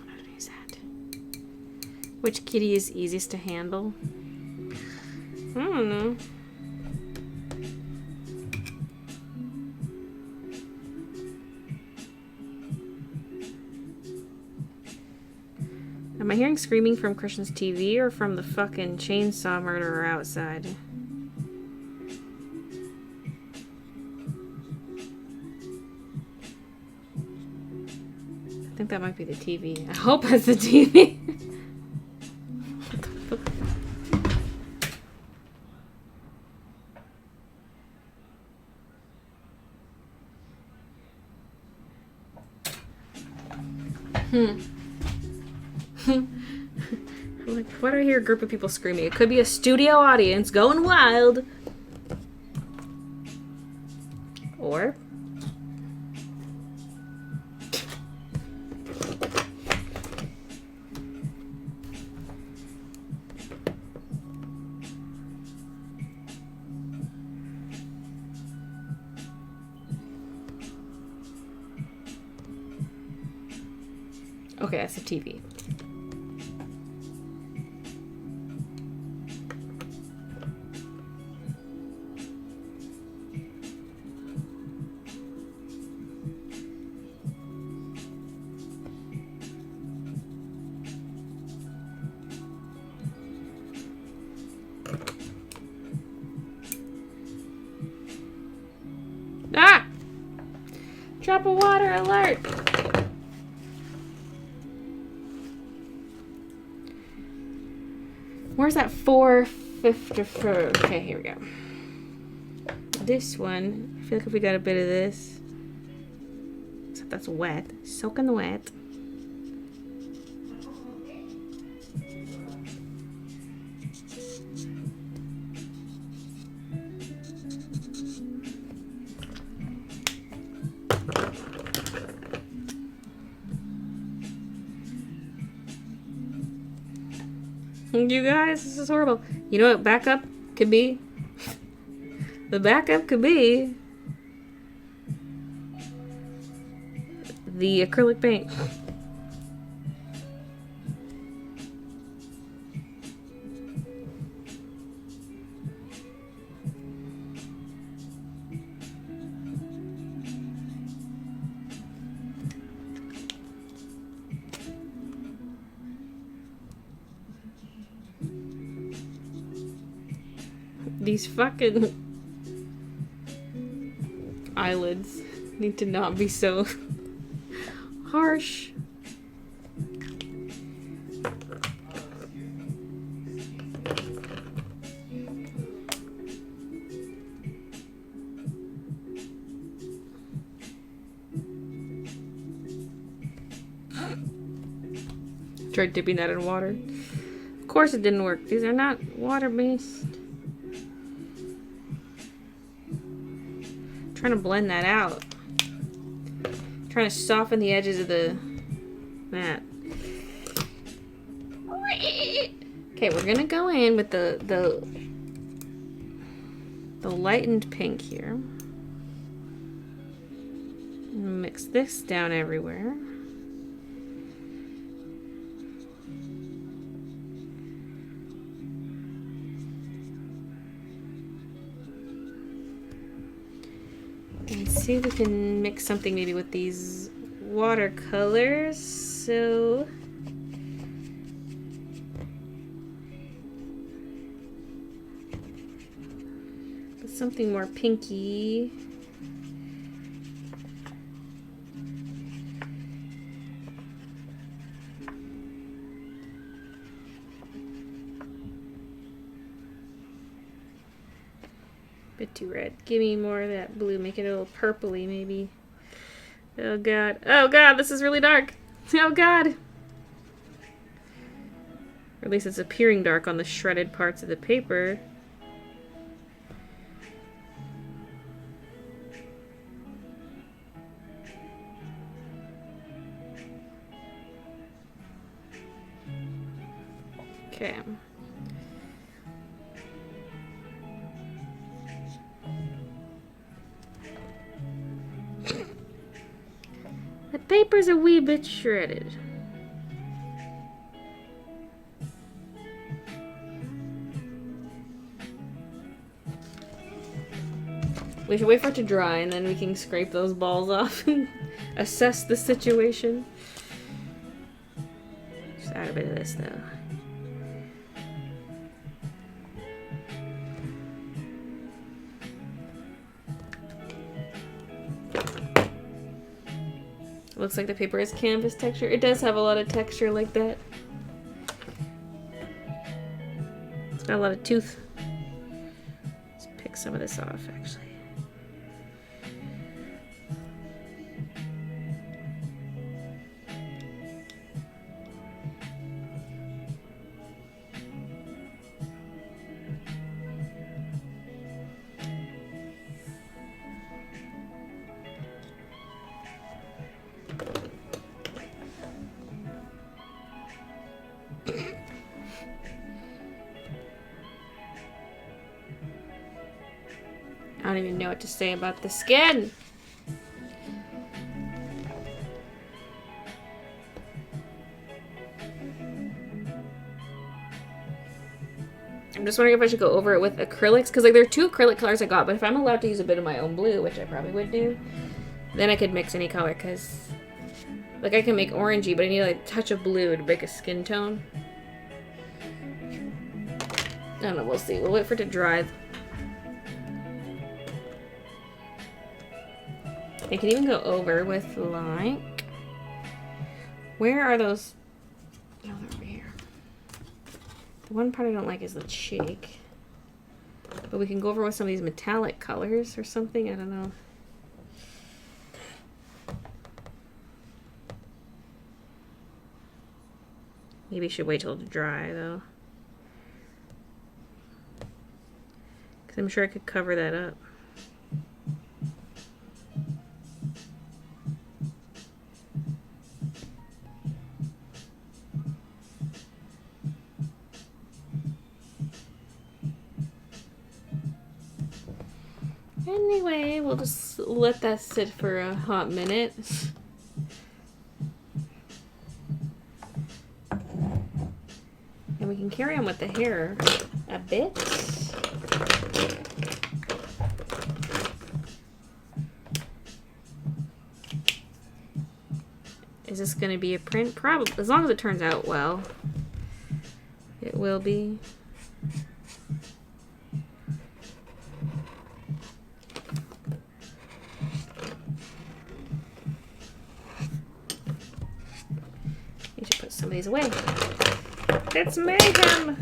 How to use that? Which kitty is easiest to handle? I don't know. Am I hearing screaming from Christian's TV or from the fucking chainsaw murderer outside? I think that might be the TV. I hope it's the TV. What the fuck? Like, why do I hear a group of people screaming? It could be a studio audience going wild. Or... okay, that's the TV. Ah! Drop of water alert! Where's that 454? Okay, here we go. This one, I feel like if we got a bit of this, except that's wet, soaking wet. You guys, this is horrible. You know what backup could be? The backup could be the acrylic paint. These fucking eyelids need to not be so harsh. Tried dipping that in water. Of course it didn't work. These are not water-based. Trying to blend that out. Trying to soften the edges of the mat. Okay, we're gonna go in with the lightened pink here. Mix this down everywhere. And see if we can mix something maybe with these watercolors. So something more pinky. Bit too red. Give me more of that blue. Make it a little purpley, maybe. Oh god. Oh god, this is really dark. Oh god. Or at least it's appearing dark on the shredded parts of the paper. Okay. The paper's a wee bit shredded. We should wait for it to dry and then we can scrape those balls off and assess the situation. Just add a bit of this though. Looks like the paper has canvas texture. It does have a lot of texture like that. It's got a lot of tooth. Let's pick some of this off, actually. I don't even know what to say about the skin. I'm just wondering if I should go over it with acrylics, because like there are 2 acrylic colors I got, but if I'm allowed to use a bit of my own blue, which I probably would do, then I could mix any color, because like I can make orangey, but I need like a touch of blue to make a skin tone. I don't know, we'll see. We'll wait for it to dry. I can even go over with like, where are those? Oh, they're over here. The one part I don't like is the cheek. But we can go over with some of these metallic colors or something. I don't know. Maybe I should wait till it's dry though. Because I'm sure I could cover that up. Anyway, we'll just let that sit for a hot minute. And we can carry on with the hair a bit. Is this going to be a print? Probably, as long as it turns out well. It will be. of these away. It's mayhem!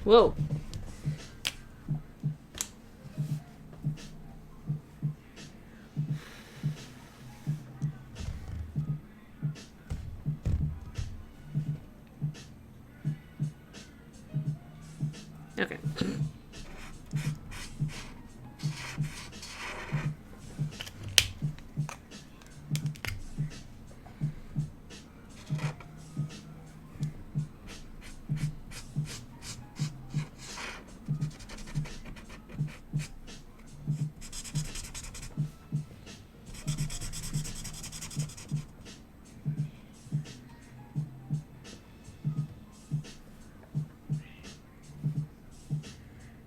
Whoa. Okay.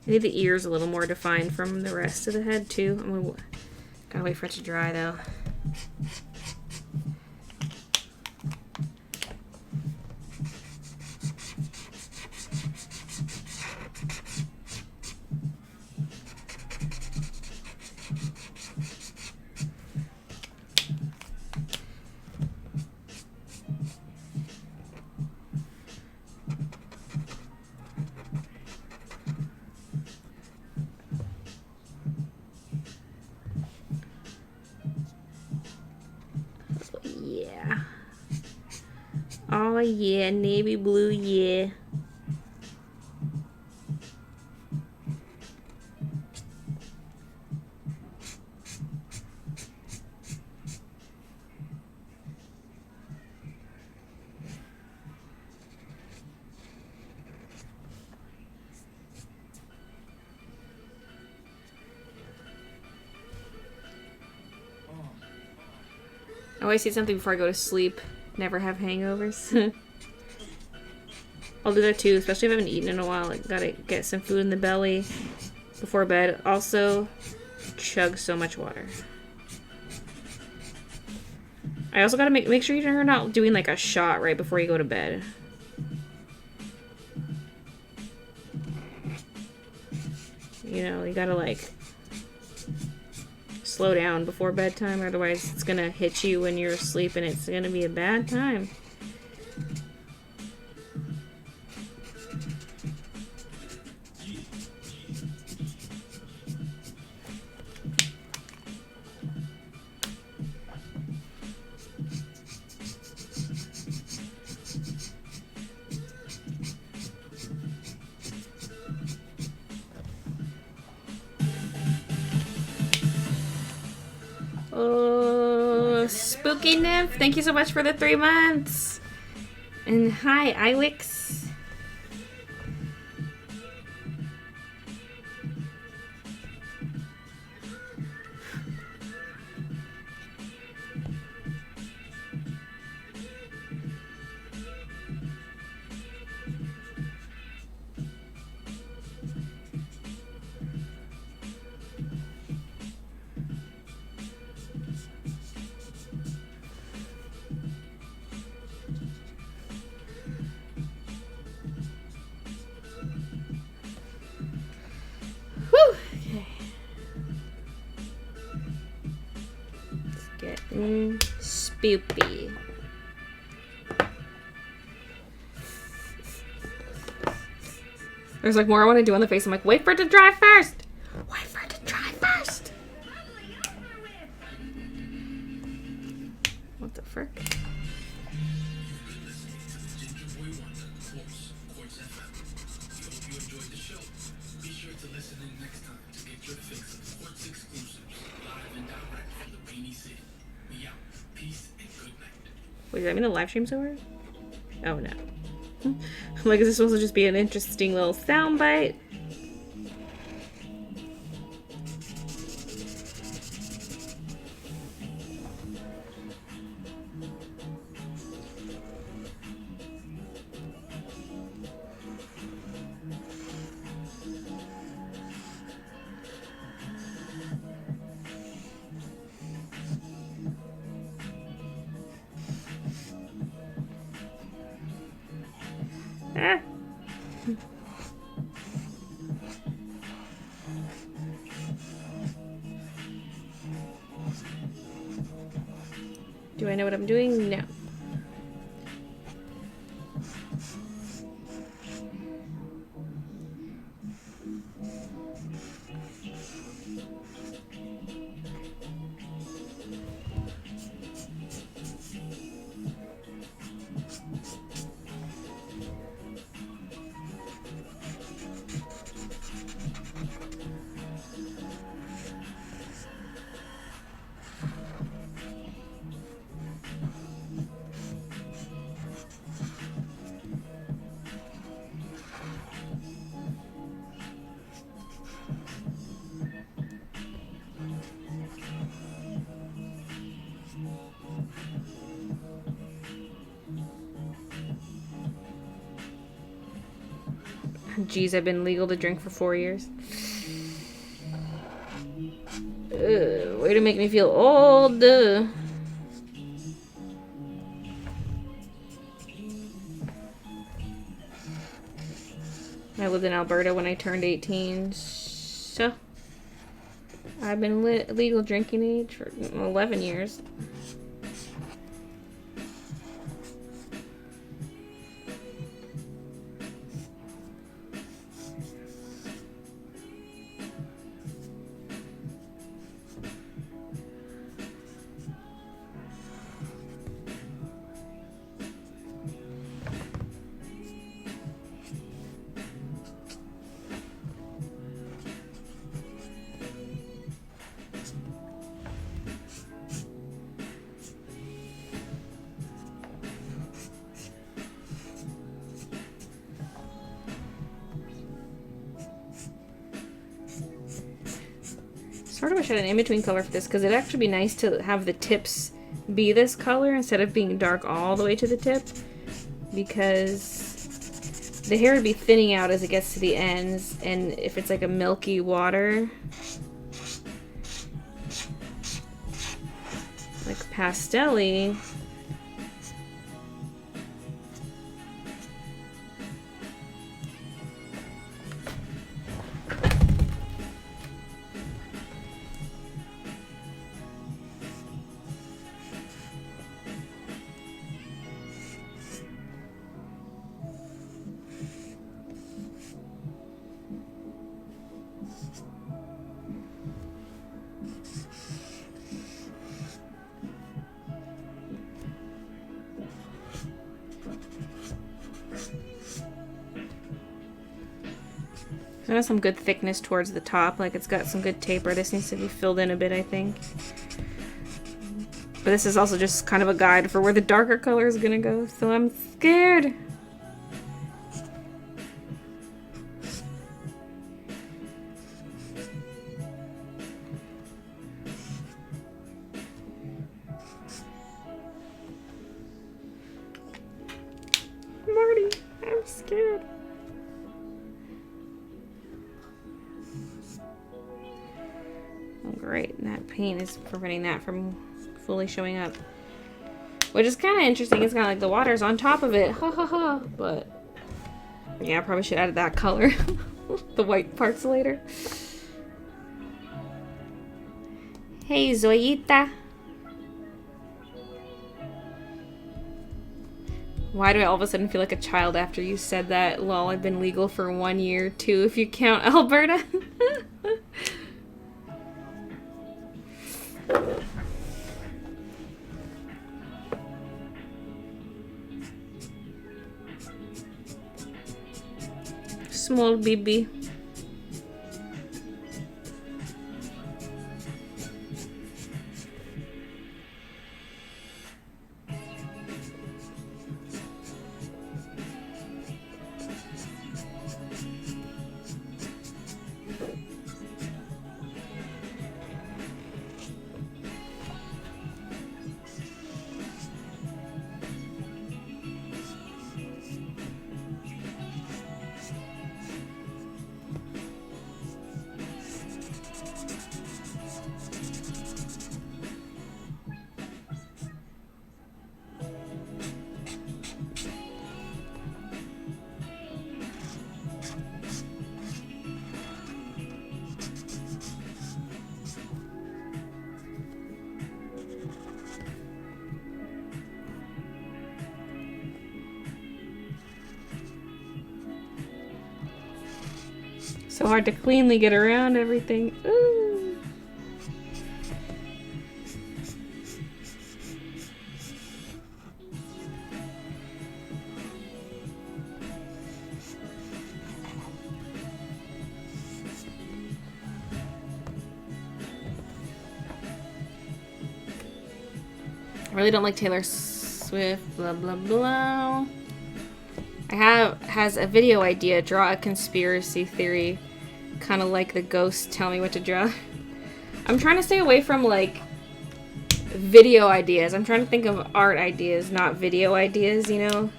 I need the ears a little more defined from the rest of the head too. I'm gonna gotta wait for it to dry though. Yeah. Oh yeah, navy blue, yeah. I always eat something before I go to sleep. Never have hangovers. I'll do that too, especially if I haven't eaten in a while. Like, gotta get some food in the belly before bed. Also, chug so much water. I also gotta make sure you're not doing like a shot right before you go to bed. You know, you gotta like slow down before bedtime, otherwise it's gonna hit you when you're asleep and it's gonna be a bad time. Oh, Spooky Nymph, thank you so much for the 3 months. And hi, Iwix. Spoopy. There's like more I want to do on the face. I'm like, wait for it to dry first. Wait for it to dry first. What the frick? Wait, does that mean the live stream's over? Oh no. Like, is this supposed to just be an interesting little soundbite? Ah. know what I'm doing? No. Geez, I've been legal to drink for 4 years. Way to make me feel old. I lived in Alberta when I turned 18, so I've been legal drinking age for 11 years. Sort of wish I had an in-between color for this, because it'd actually be nice to have the tips be this color instead of being dark all the way to the tip, because the hair would be thinning out as it gets to the ends, and if it's like a milky water, like pastel-y, it has some good thickness towards the top, like it's got some good taper. This needs to be filled in a bit, I think. But this is also just kind of a guide for where the darker color is gonna go, so I'm scared. Marty, I'm scared. Oh, great. That paint is preventing that from fully showing up. Which is kind of interesting. It's kind of like the water's on top of it. Ha ha ha. But, yeah, I probably should add that color. The white parts later. Hey, Zoyita. Why do I all of a sudden feel like a child after you said that? Lol, I've been legal for 1 year, too, if you count Alberta. Small BB. So hard to cleanly get around everything. Ooh. I really don't like Taylor Swift, blah blah blah. Has a video idea, draw a conspiracy theory, kind of like the ghost tell me what to draw. I'm trying to stay away from like video ideas. I'm trying to think of art ideas, not video ideas, you know?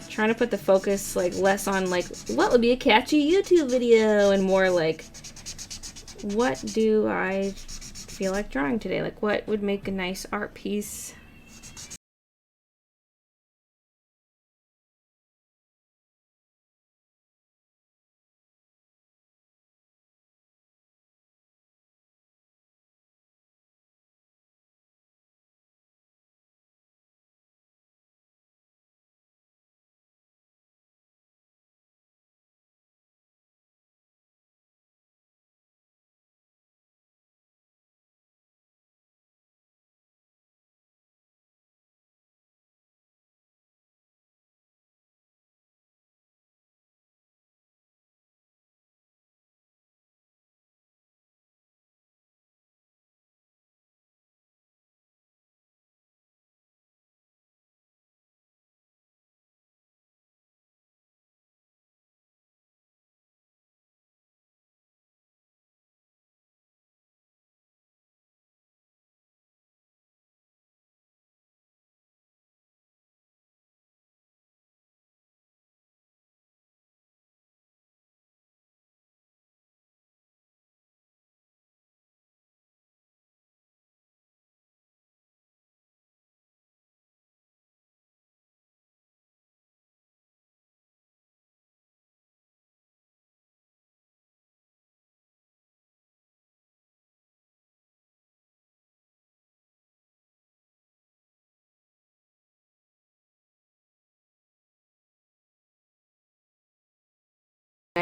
Trying to put the focus like less on like what would be a catchy YouTube video and more like what do I feel like drawing today? Like what would make a nice art piece?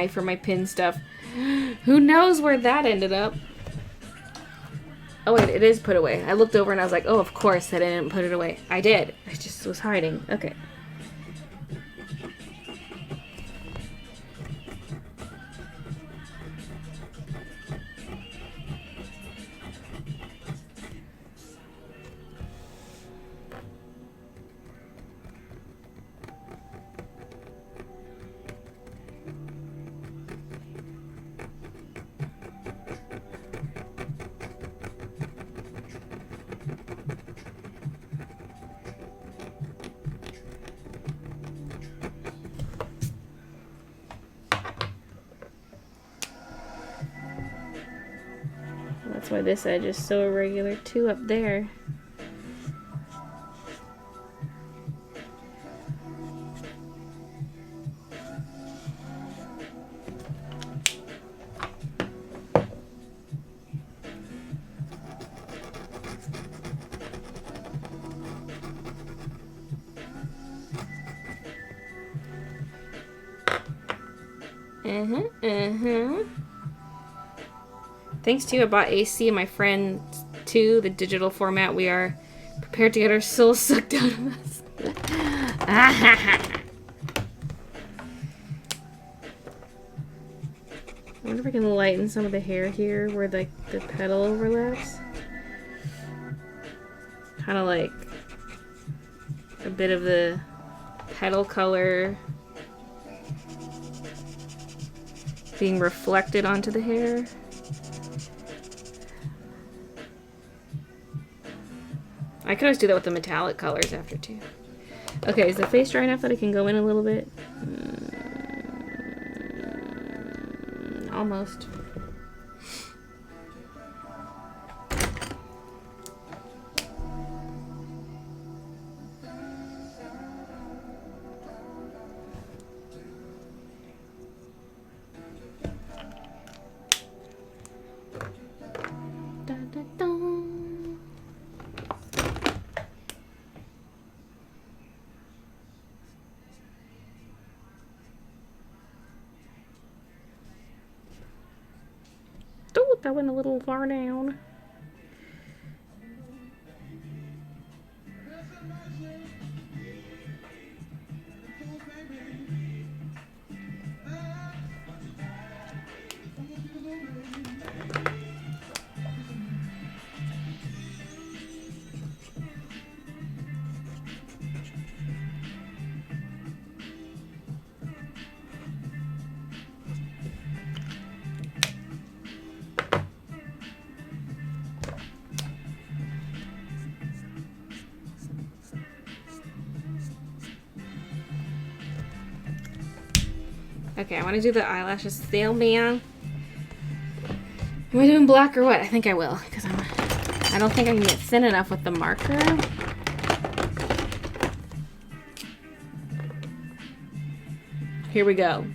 For my pin stuff. Who knows where that ended up? Oh wait, it is put away. I looked over and I was like, oh, of course I didn't put it away. I did. I just was hiding. Okay. That's why this edge is so irregular too up there. Thanks to you, I bought AC and my friend too, the digital format. We are prepared to get our souls sucked out of us. I wonder if I can lighten some of the hair here where like the petal overlaps. Kind of like a bit of the petal color being reflected onto the hair. I could always do that with the metallic colors after too. Okay, is the face dry enough that I can go in a little bit? Almost. That went a little far down. Okay, I want to do the eyelashes still, man. Am I doing black or what? I think I will, because I don't think I can get thin enough with the marker. Here we go.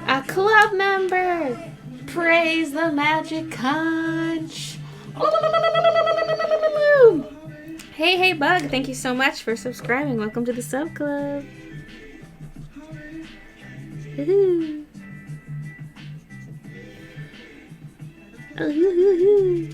A club member! Praise the magic conch! Hey, Bug, thank you so much for subscribing. Welcome to the sub club. Woohoo! Oh, hoo.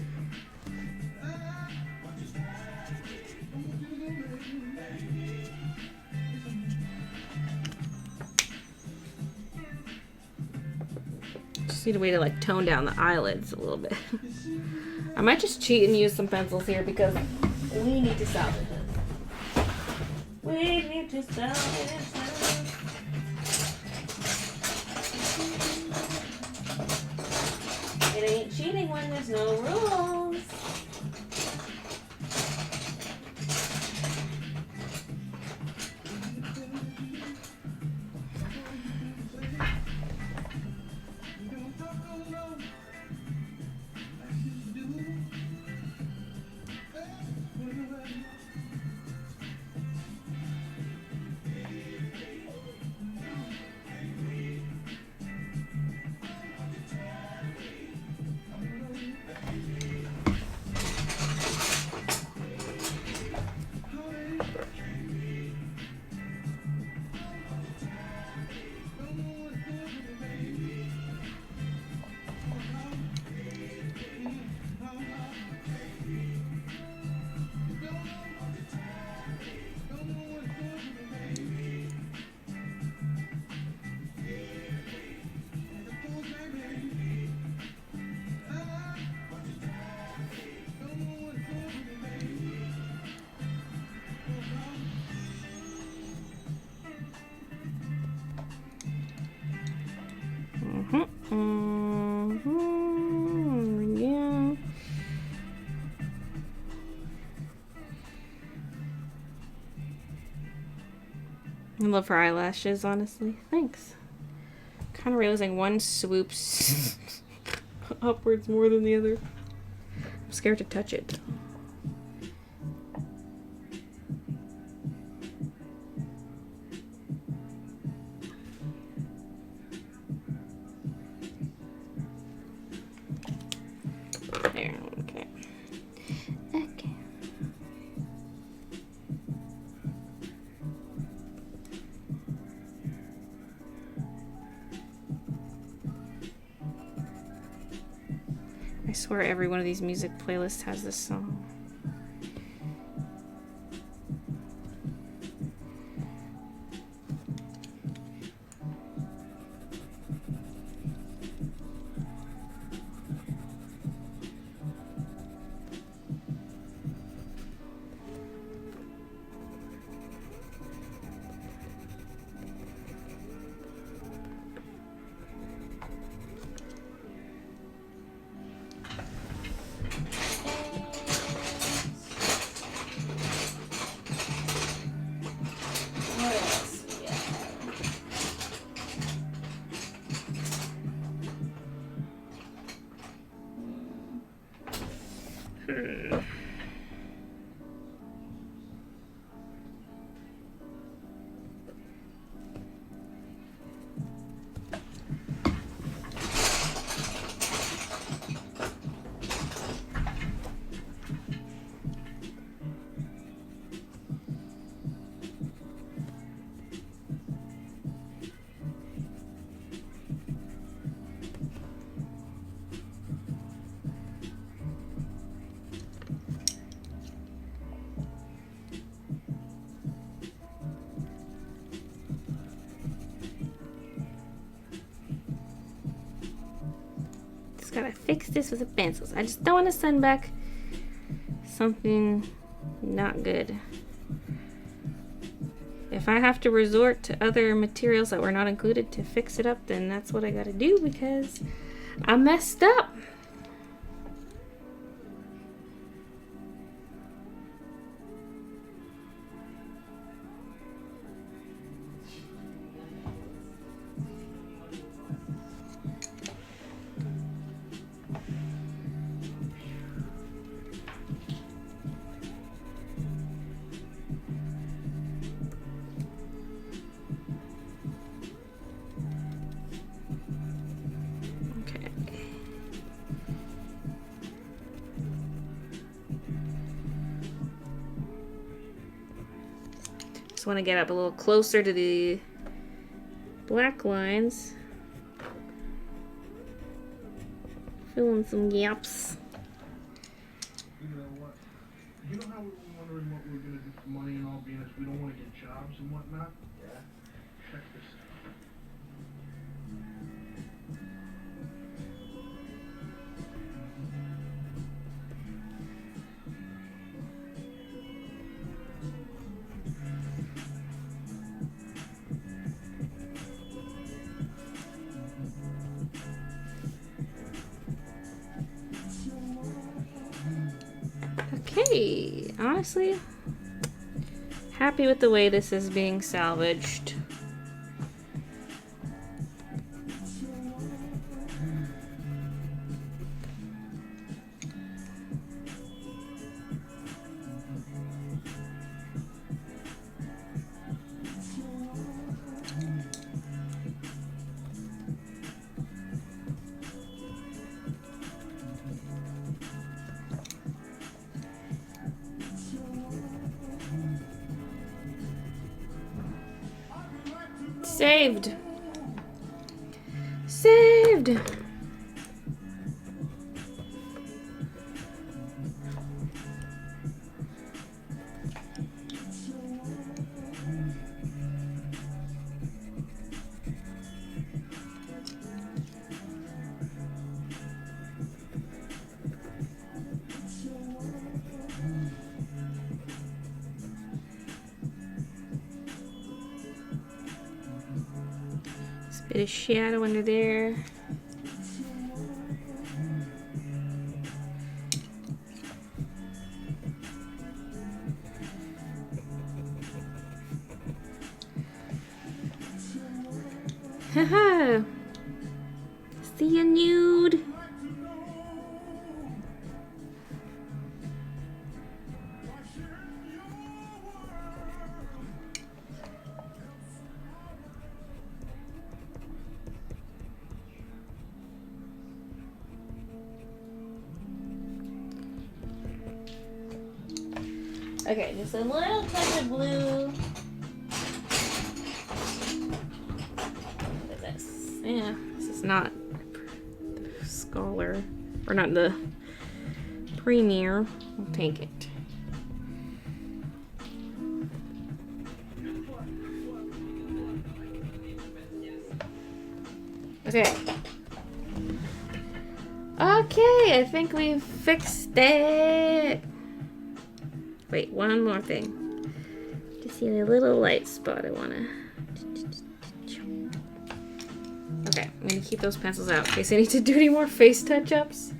Just need a way to like tone down the eyelids a little bit. I might just cheat and use some pencils here because we need to salvage this. We need to salvage this. It ain't cheating when there's no rules. Yeah. I love her eyelashes, honestly. Thanks. Kind of realizing one swoops upwards more than the other. I'm scared to touch it. There, okay. Okay. I swear every one of these music playlists has this song. Gotta fix this with the pencils. I just don't want to send back something not good. If I have to resort to other materials that were not included to fix it up, then that's what I gotta do because I messed up. Just want to get up a little closer to the black lines. Fill in some gaps. You know what? You know how we were wondering what we were going to do for money and all, being as we don't want to get jobs and whatnot? Yeah. Check this out. Okay, honestly, happy with the way this is being salvaged. Saved. Saved. Bit of shadow under there. Haha. See you nude. Okay, just a little touch of blue. Look at this. Yeah, this is not the Scholar, or not the Premier. I'll take it. Okay. Okay, I think we've fixed it. Wait, one more thing. Just see a little light spot I wanna. Okay, I'm gonna keep those pencils out in case I need to do any more face touch-ups.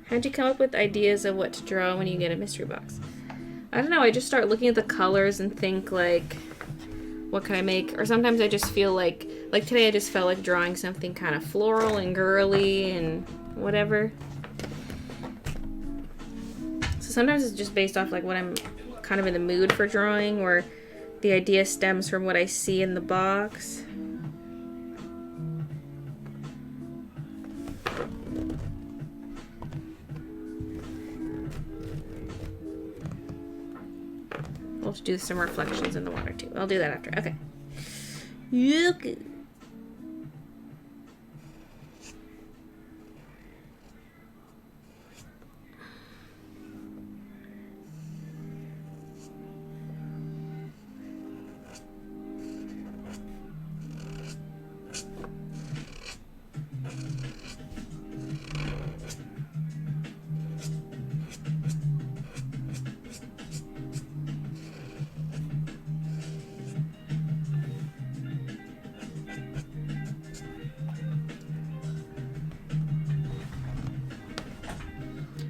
How'd you come up with ideas of what to draw when you get a mystery box? I don't know, I just start looking at the colors and think like, what can I make? Or sometimes I just feel like today I just felt like drawing something kind of floral and girly and whatever. So sometimes it's just based off like what I'm kind of in the mood for drawing, or the idea stems from what I see in the box. We'll do some reflections in the water too. I'll do that after. Okay. Okay.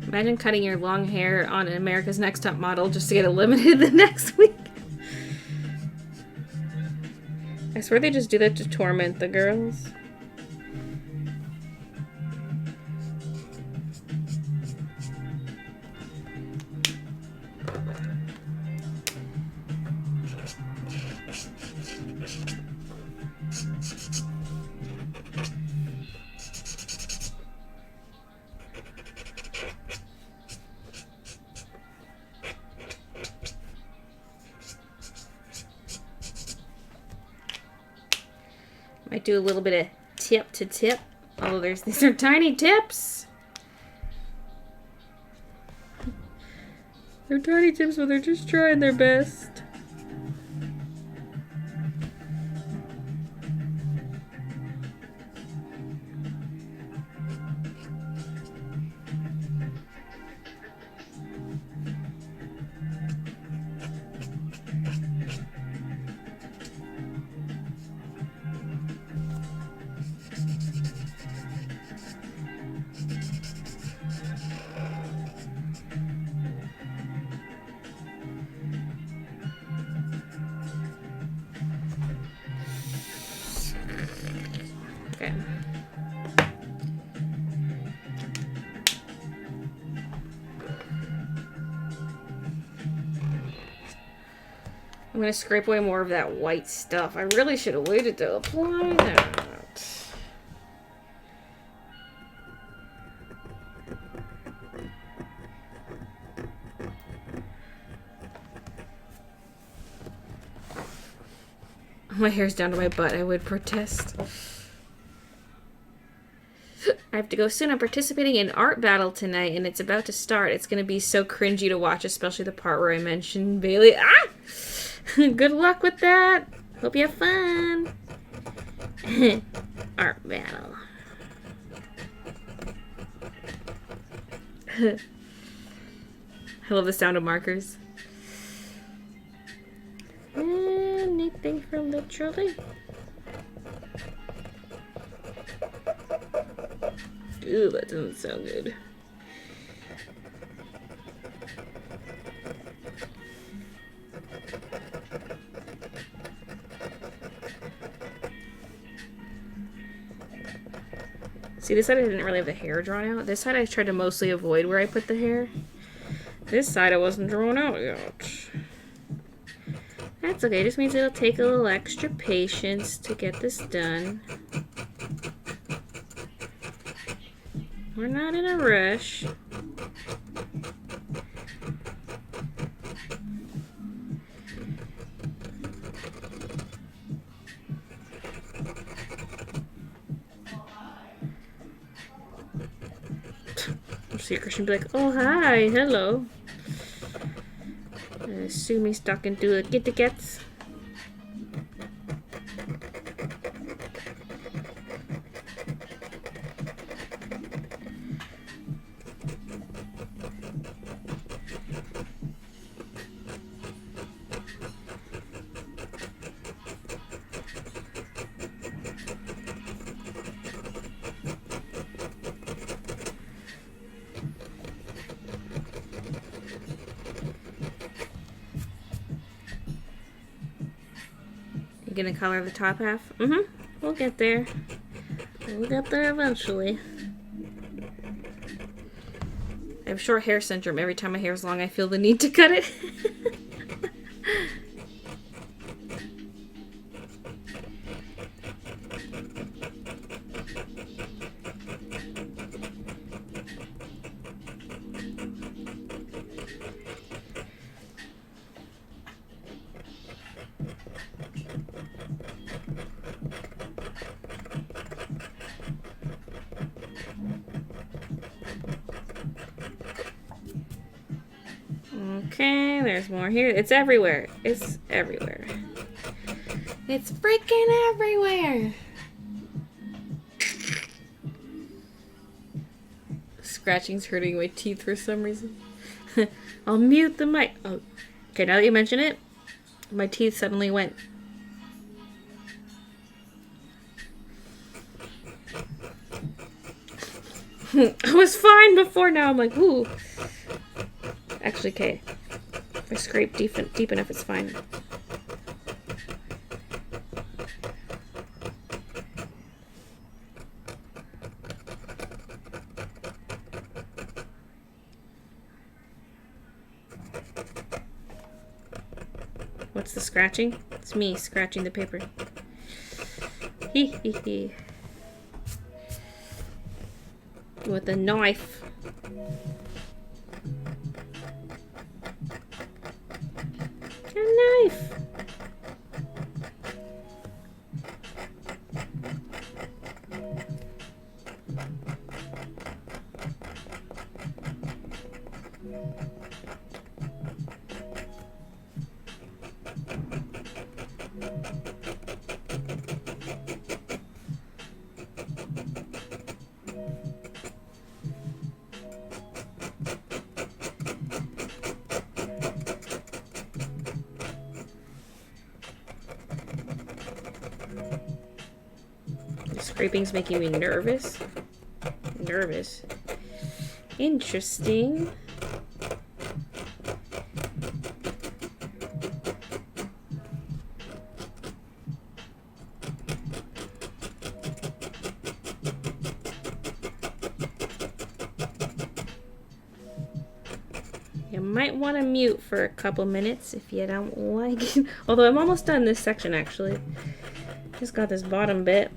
Imagine cutting your long hair on America's Next Top Model just to get eliminated the next week. I swear they just do that to torment the girls. Might do a little bit of tip to tip. Oh, these are tiny tips. They're tiny tips, but they're just trying their best. Okay. I'm gonna scrape away more of that white stuff. I really should have waited to apply that. My hair's down to my butt. I would protest. I have to go soon. I'm participating in art battle tonight, and it's about to start. It's going to be so cringy to watch, especially the part where I mentioned Bailey. Ah! Good luck with that. Hope you have fun. Art battle. I love the sound of markers. Anything from the trolley? Ooh, that doesn't sound good. See, this side I didn't really have the hair drawn out. This side I tried to mostly avoid where I put the hair. This side I wasn't drawn out yet. That's okay, it just means it'll take a little extra patience to get this done. We're not in a rush. See Christian be like, oh hi, hello. Sumi's talking to the kitty cats. You gonna color the top half? Mm-hmm. We'll get there. We'll get there eventually. I have short hair syndrome. Every time my hair is long, I feel the need to cut it. Okay, there's more here. It's everywhere. It's everywhere. It's freaking everywhere. Scratching's hurting my teeth for some reason. I'll mute the mic. Oh, okay, now that you mention it, my teeth suddenly went. I was fine before, now I'm like, ooh. Actually, okay. If I scrape deep enough, it's fine. What's the scratching? It's me scratching the paper. Hee hee hee. With a knife. A knife. Scraping's making me nervous. Nervous. Interesting. You might want to mute for a couple minutes if you don't like it. Although I'm almost done this section actually. Just got this bottom bit.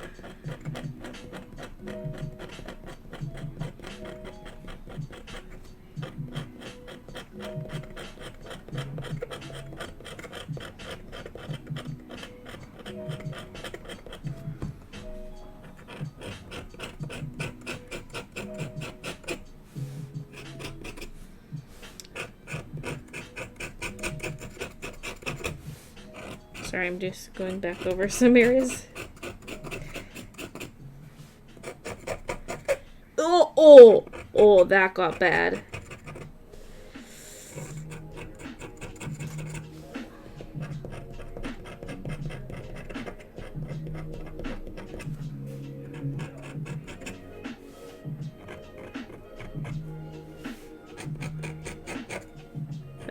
Sorry, I'm just going back over some areas. Oh, that got bad.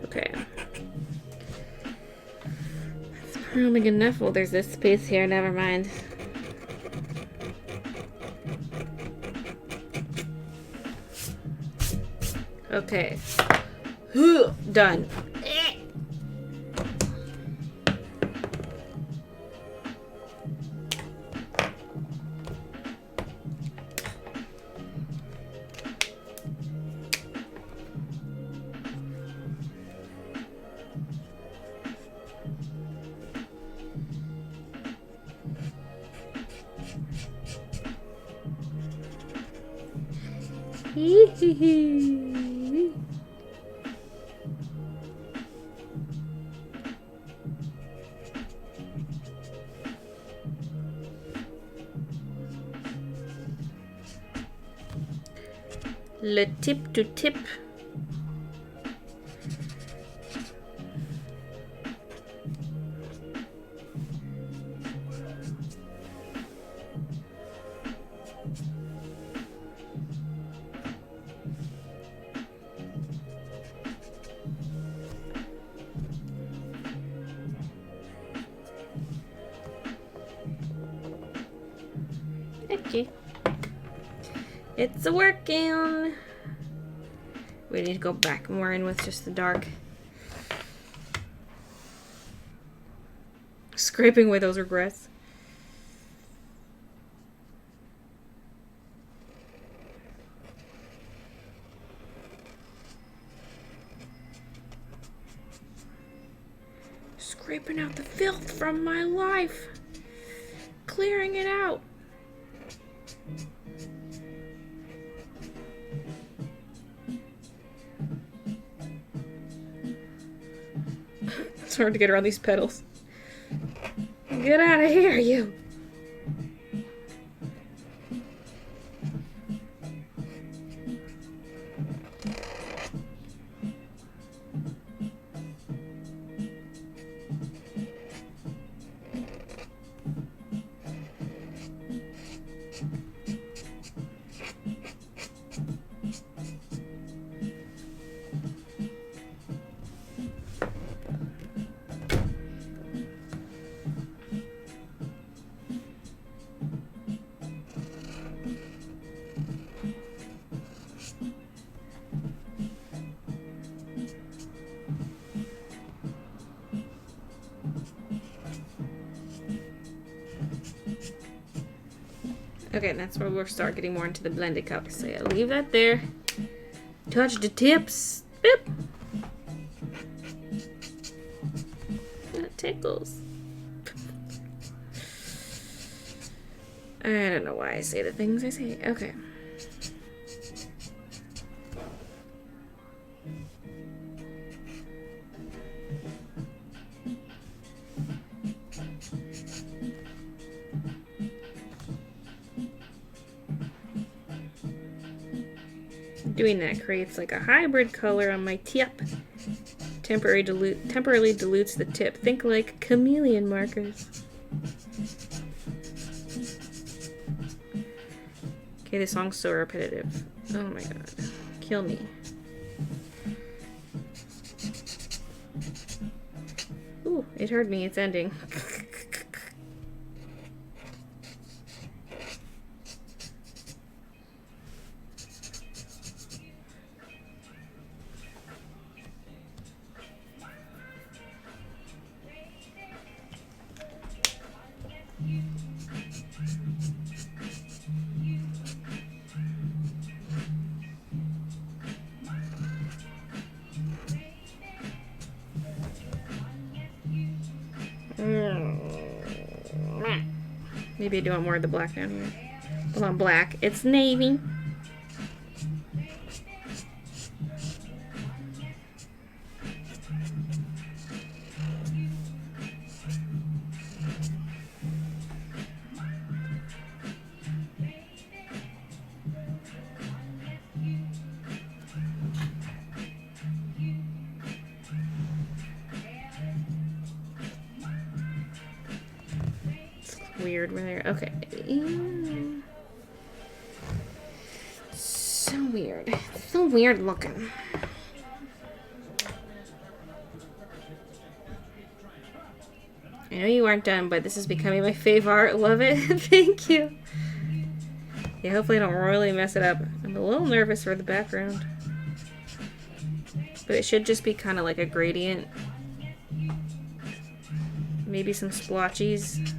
Okay. That's big enough. Well, there's this space here. Never mind. Okay. Done. Le tip to tip. Okay. It's a working. We need to go back more in with just the dark. Scraping away those regrets. Scraping out the filth from my life. Clearing it out. It's hard to get around these pedals. Get out of here, you. Okay, and that's where we'll start getting more into the blended colors. So yeah, leave that there. Touch the tips. Boop. That tickles. I don't know why I say the things I say. Okay. Doing that creates like a hybrid color on my tip. Temporarily dilutes the tip. Think like chameleon markers. Okay, this song's so repetitive. Oh my god. Kill me. Ooh, it heard me. It's ending. Maybe I do want more of the black down here. Hold on, black. It's navy. Weird where they're okay. So weird. So weird looking. I know you aren't done, but this is becoming my fave art. Love it. Thank you. Yeah, hopefully I don't royally mess it up. I'm a little nervous for the background. But it should just be kind of like a gradient. Maybe some splotchies.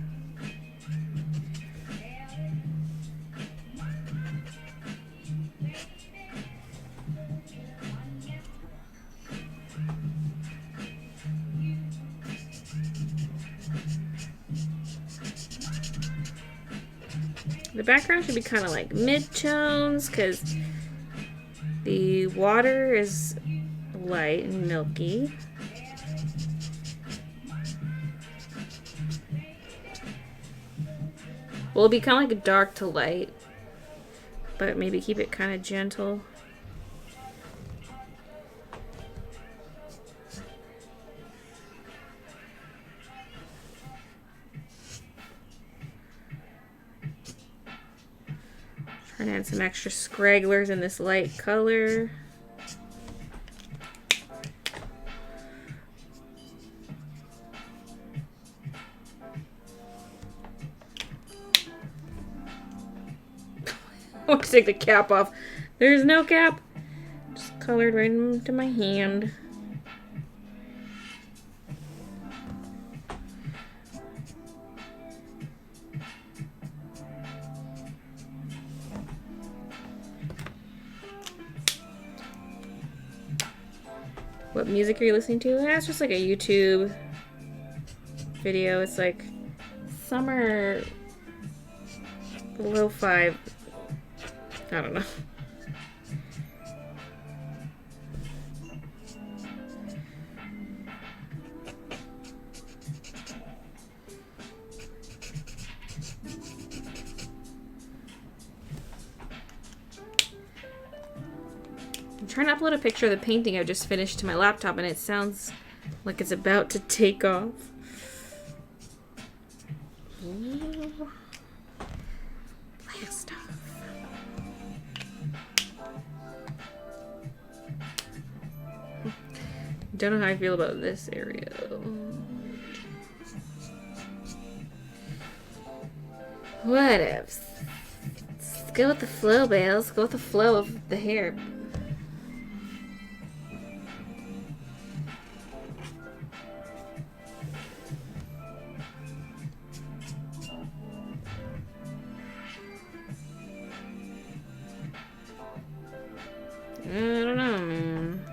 The background should be kind of like mid-tones because the water is light and milky. Well, it'll be kind of like dark to light, but maybe keep it kind of gentle. Trying to add some extra scragglers in this light color. want to take the cap off. There's no cap. Just colored right into my hand. What music are you listening to? It's just like a YouTube video. It's like summer lo-fi. I don't know. I'm trying to upload a picture of the painting I just finished to my laptop, and it sounds like it's about to take off. Ooh. Black stuff. Don't know how I feel about this area. What ifs? Let's go with the flow, Bales. Go with the flow of the hair. I don't know, man.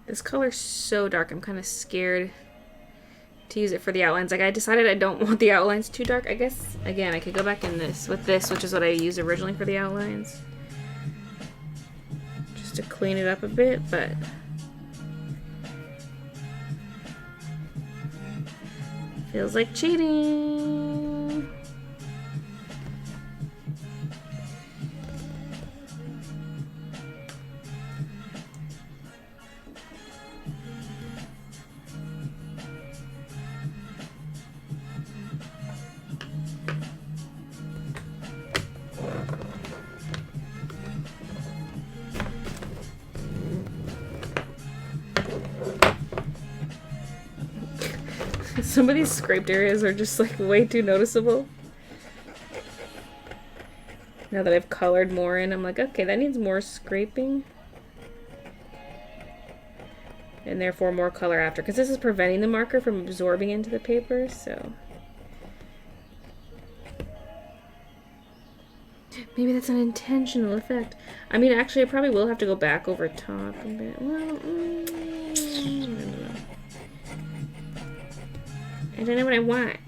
This color's so dark, I'm kind of scared to use it for the outlines. Like, I decided I don't want the outlines too dark. I guess, again, I could go back in this, which is what I used originally for the outlines. Just to clean it up a bit, but... feels like cheating! Some of these scraped areas are just like way too noticeable. Now that I've colored more in, I'm like, okay, that needs more scraping. And therefore more color after, because this is preventing the marker from absorbing into the paper, so. Maybe that's an intentional effect. I mean, actually, I probably will have to go back over top a bit. Well, I don't know. I don't know what I want.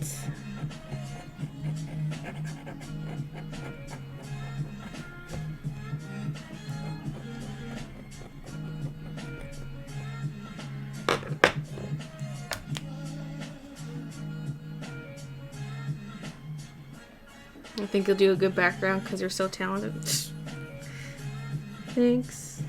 I think you'll do a good background because you're so talented. Thanks.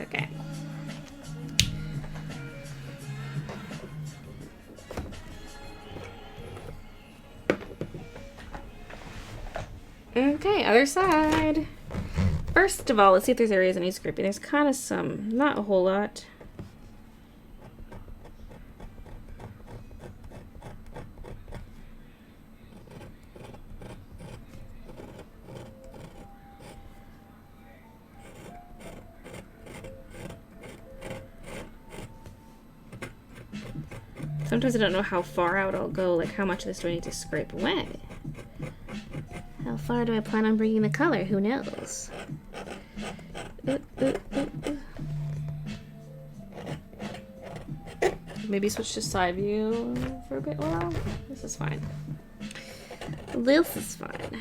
Okay. Okay, other side. First of all, let's see if there's areas that need scraping. There's kind of some, not a whole lot. Sometimes I don't know how far out I'll go, like how much of this do I need to scrape away? How far do I plan on bringing the color? Who knows? Maybe switch to side view for a bit. Well, this is fine. This is fine.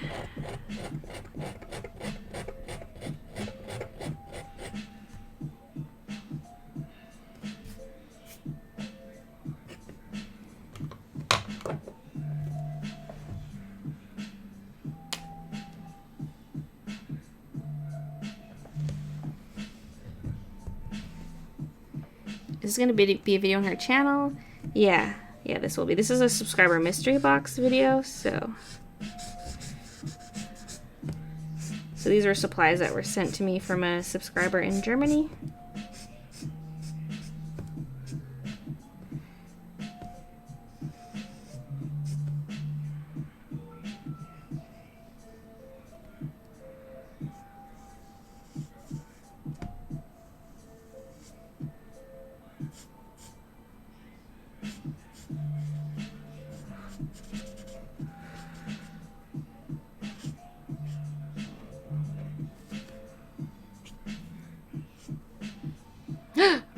This is going to be a video on her channel. Yeah, this will be. This is a subscriber mystery box video, so these are supplies that were sent to me from a subscriber in Germany.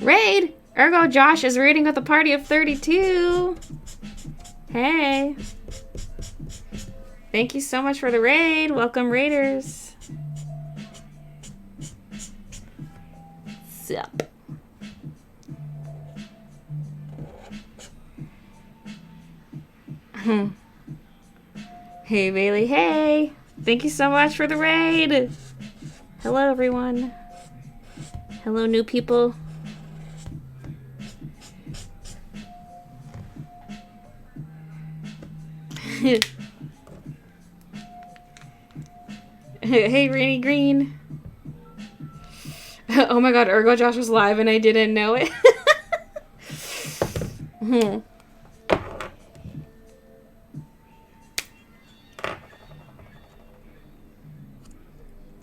Raid! Ergo Josh is raiding with a party of 32. Hey. Thank you so much for the raid. Welcome, raiders. Sup. Hey, Bailey. Hey. Thank you so much for the raid. Hello, everyone. Hello, new people. Hey, Rainy Green. Oh my god, Ergo Josh was live and I didn't know it.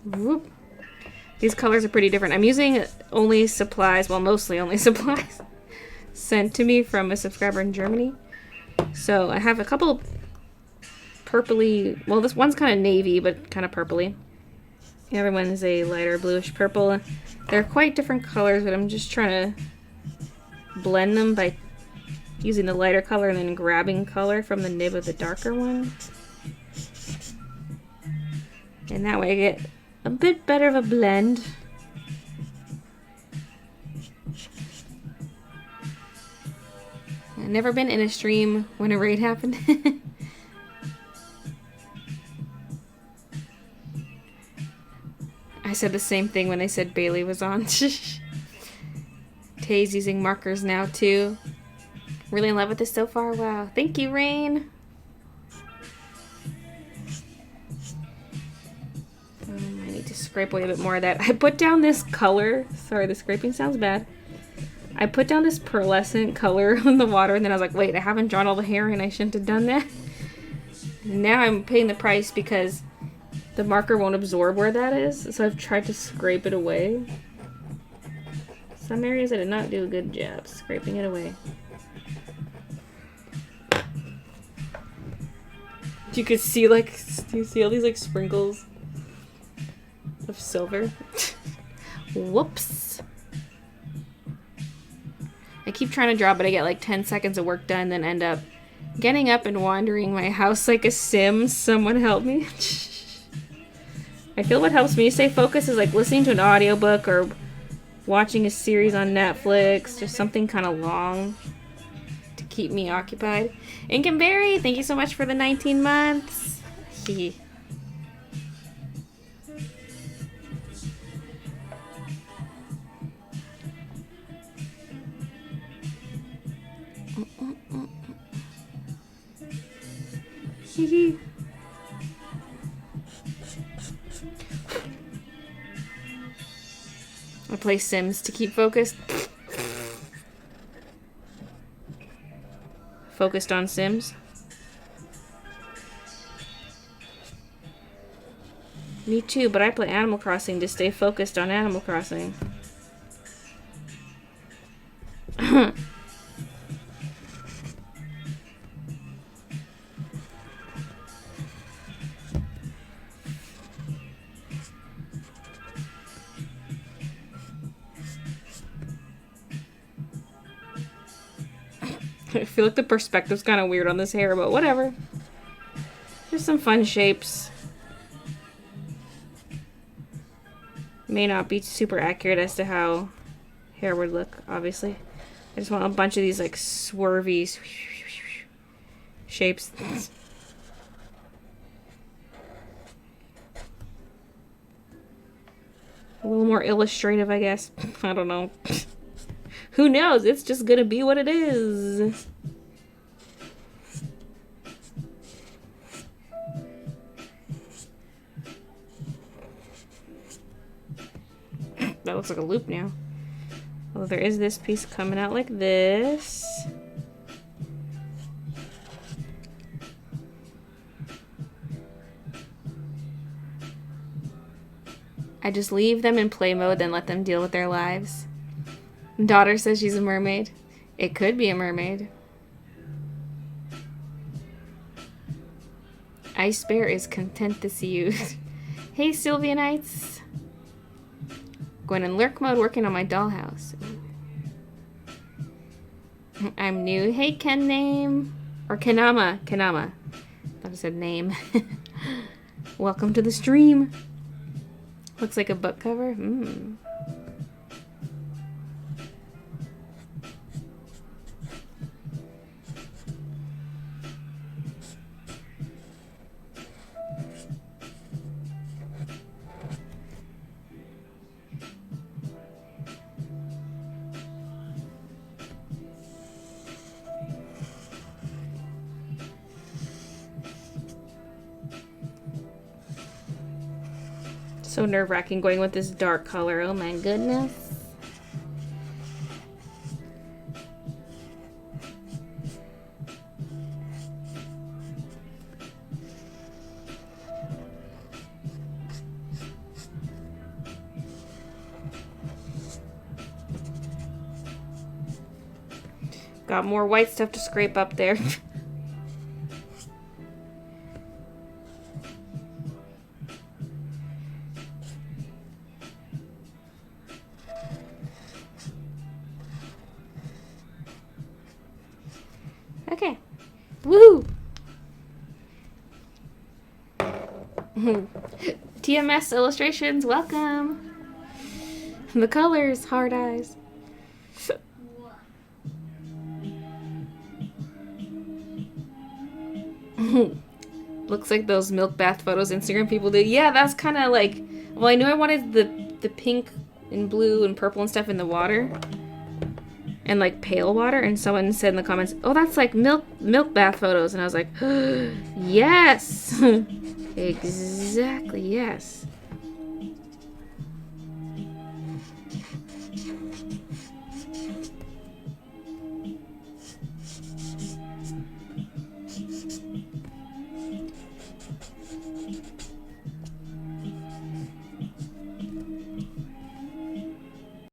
Whoop. These colors are pretty different. I'm using only supplies, well, mostly only supplies, sent to me from a subscriber in Germany. So I have a couple purpley, well, this one's kind of navy, but kind of purpley. The other one is a lighter bluish purple. They're quite different colors, but I'm just trying to blend them by using the lighter color and then grabbing color from the nib of the darker one. And that way I get a bit better of a blend. I've never been in a stream when a raid happened. I said the same thing when they said Bailey was on. Tay's using markers now too. Really in love with this so far. Wow. Thank you, Rain. I need to scrape away a bit more of that. I put down this color. Sorry, the scraping sounds bad. I put down this pearlescent color in the water and then I was like, wait, I haven't drawn all the hair and I shouldn't have done that. Now I'm paying the price because the marker won't absorb where that is, so I've tried to scrape it away. Some areas I did not do a good job scraping it away. You could see, like, do you see all these, like, sprinkles of silver? Whoops. I keep trying to draw, but I get, like, 10 seconds of work done, then end up getting up and wandering my house like a sim. Someone help me. I feel what helps me stay focused is like listening to an audiobook or watching a series on Netflix, just something kind of long to keep me occupied. Inkenberry, thank you so much for the 19 months. I play Sims to keep focused. Focused on Sims. Me too, but I play Animal Crossing to stay focused on Animal Crossing. I feel like the perspective's kind of weird on this hair, but whatever. There's some fun shapes. May not be super accurate as to how hair would look, obviously. I just want a bunch of these, like, swervy shapes. A little more illustrative, I guess. I don't know. Who knows? It's just gonna be what it is. That looks like a loop now. Although there is this piece coming out like this. I just leave them in play mode and let them deal with their lives. Daughter says she's a mermaid. It could be a mermaid. Ice Bear is content to see you. Hey, Sylvia Knights. Going in lurk mode, working on my dollhouse. I'm new. Hey, Ken Name. Or Kenama. Kenama. I thought I said name. Welcome to the stream. Looks like a book cover. So nerve-wracking going with this dark color. Oh my goodness. Got more white stuff to scrape up there. Okay. Woo! TMS Illustrations, welcome! The colors, hard eyes. Looks like those milk bath photos Instagram people do. Yeah, that's kind of like... Well, I knew I wanted the pink and blue and purple and stuff in the water. And like pale water, and someone said in the comments, oh, that's like milk bath photos, and I was like, yes. Exactly, yes.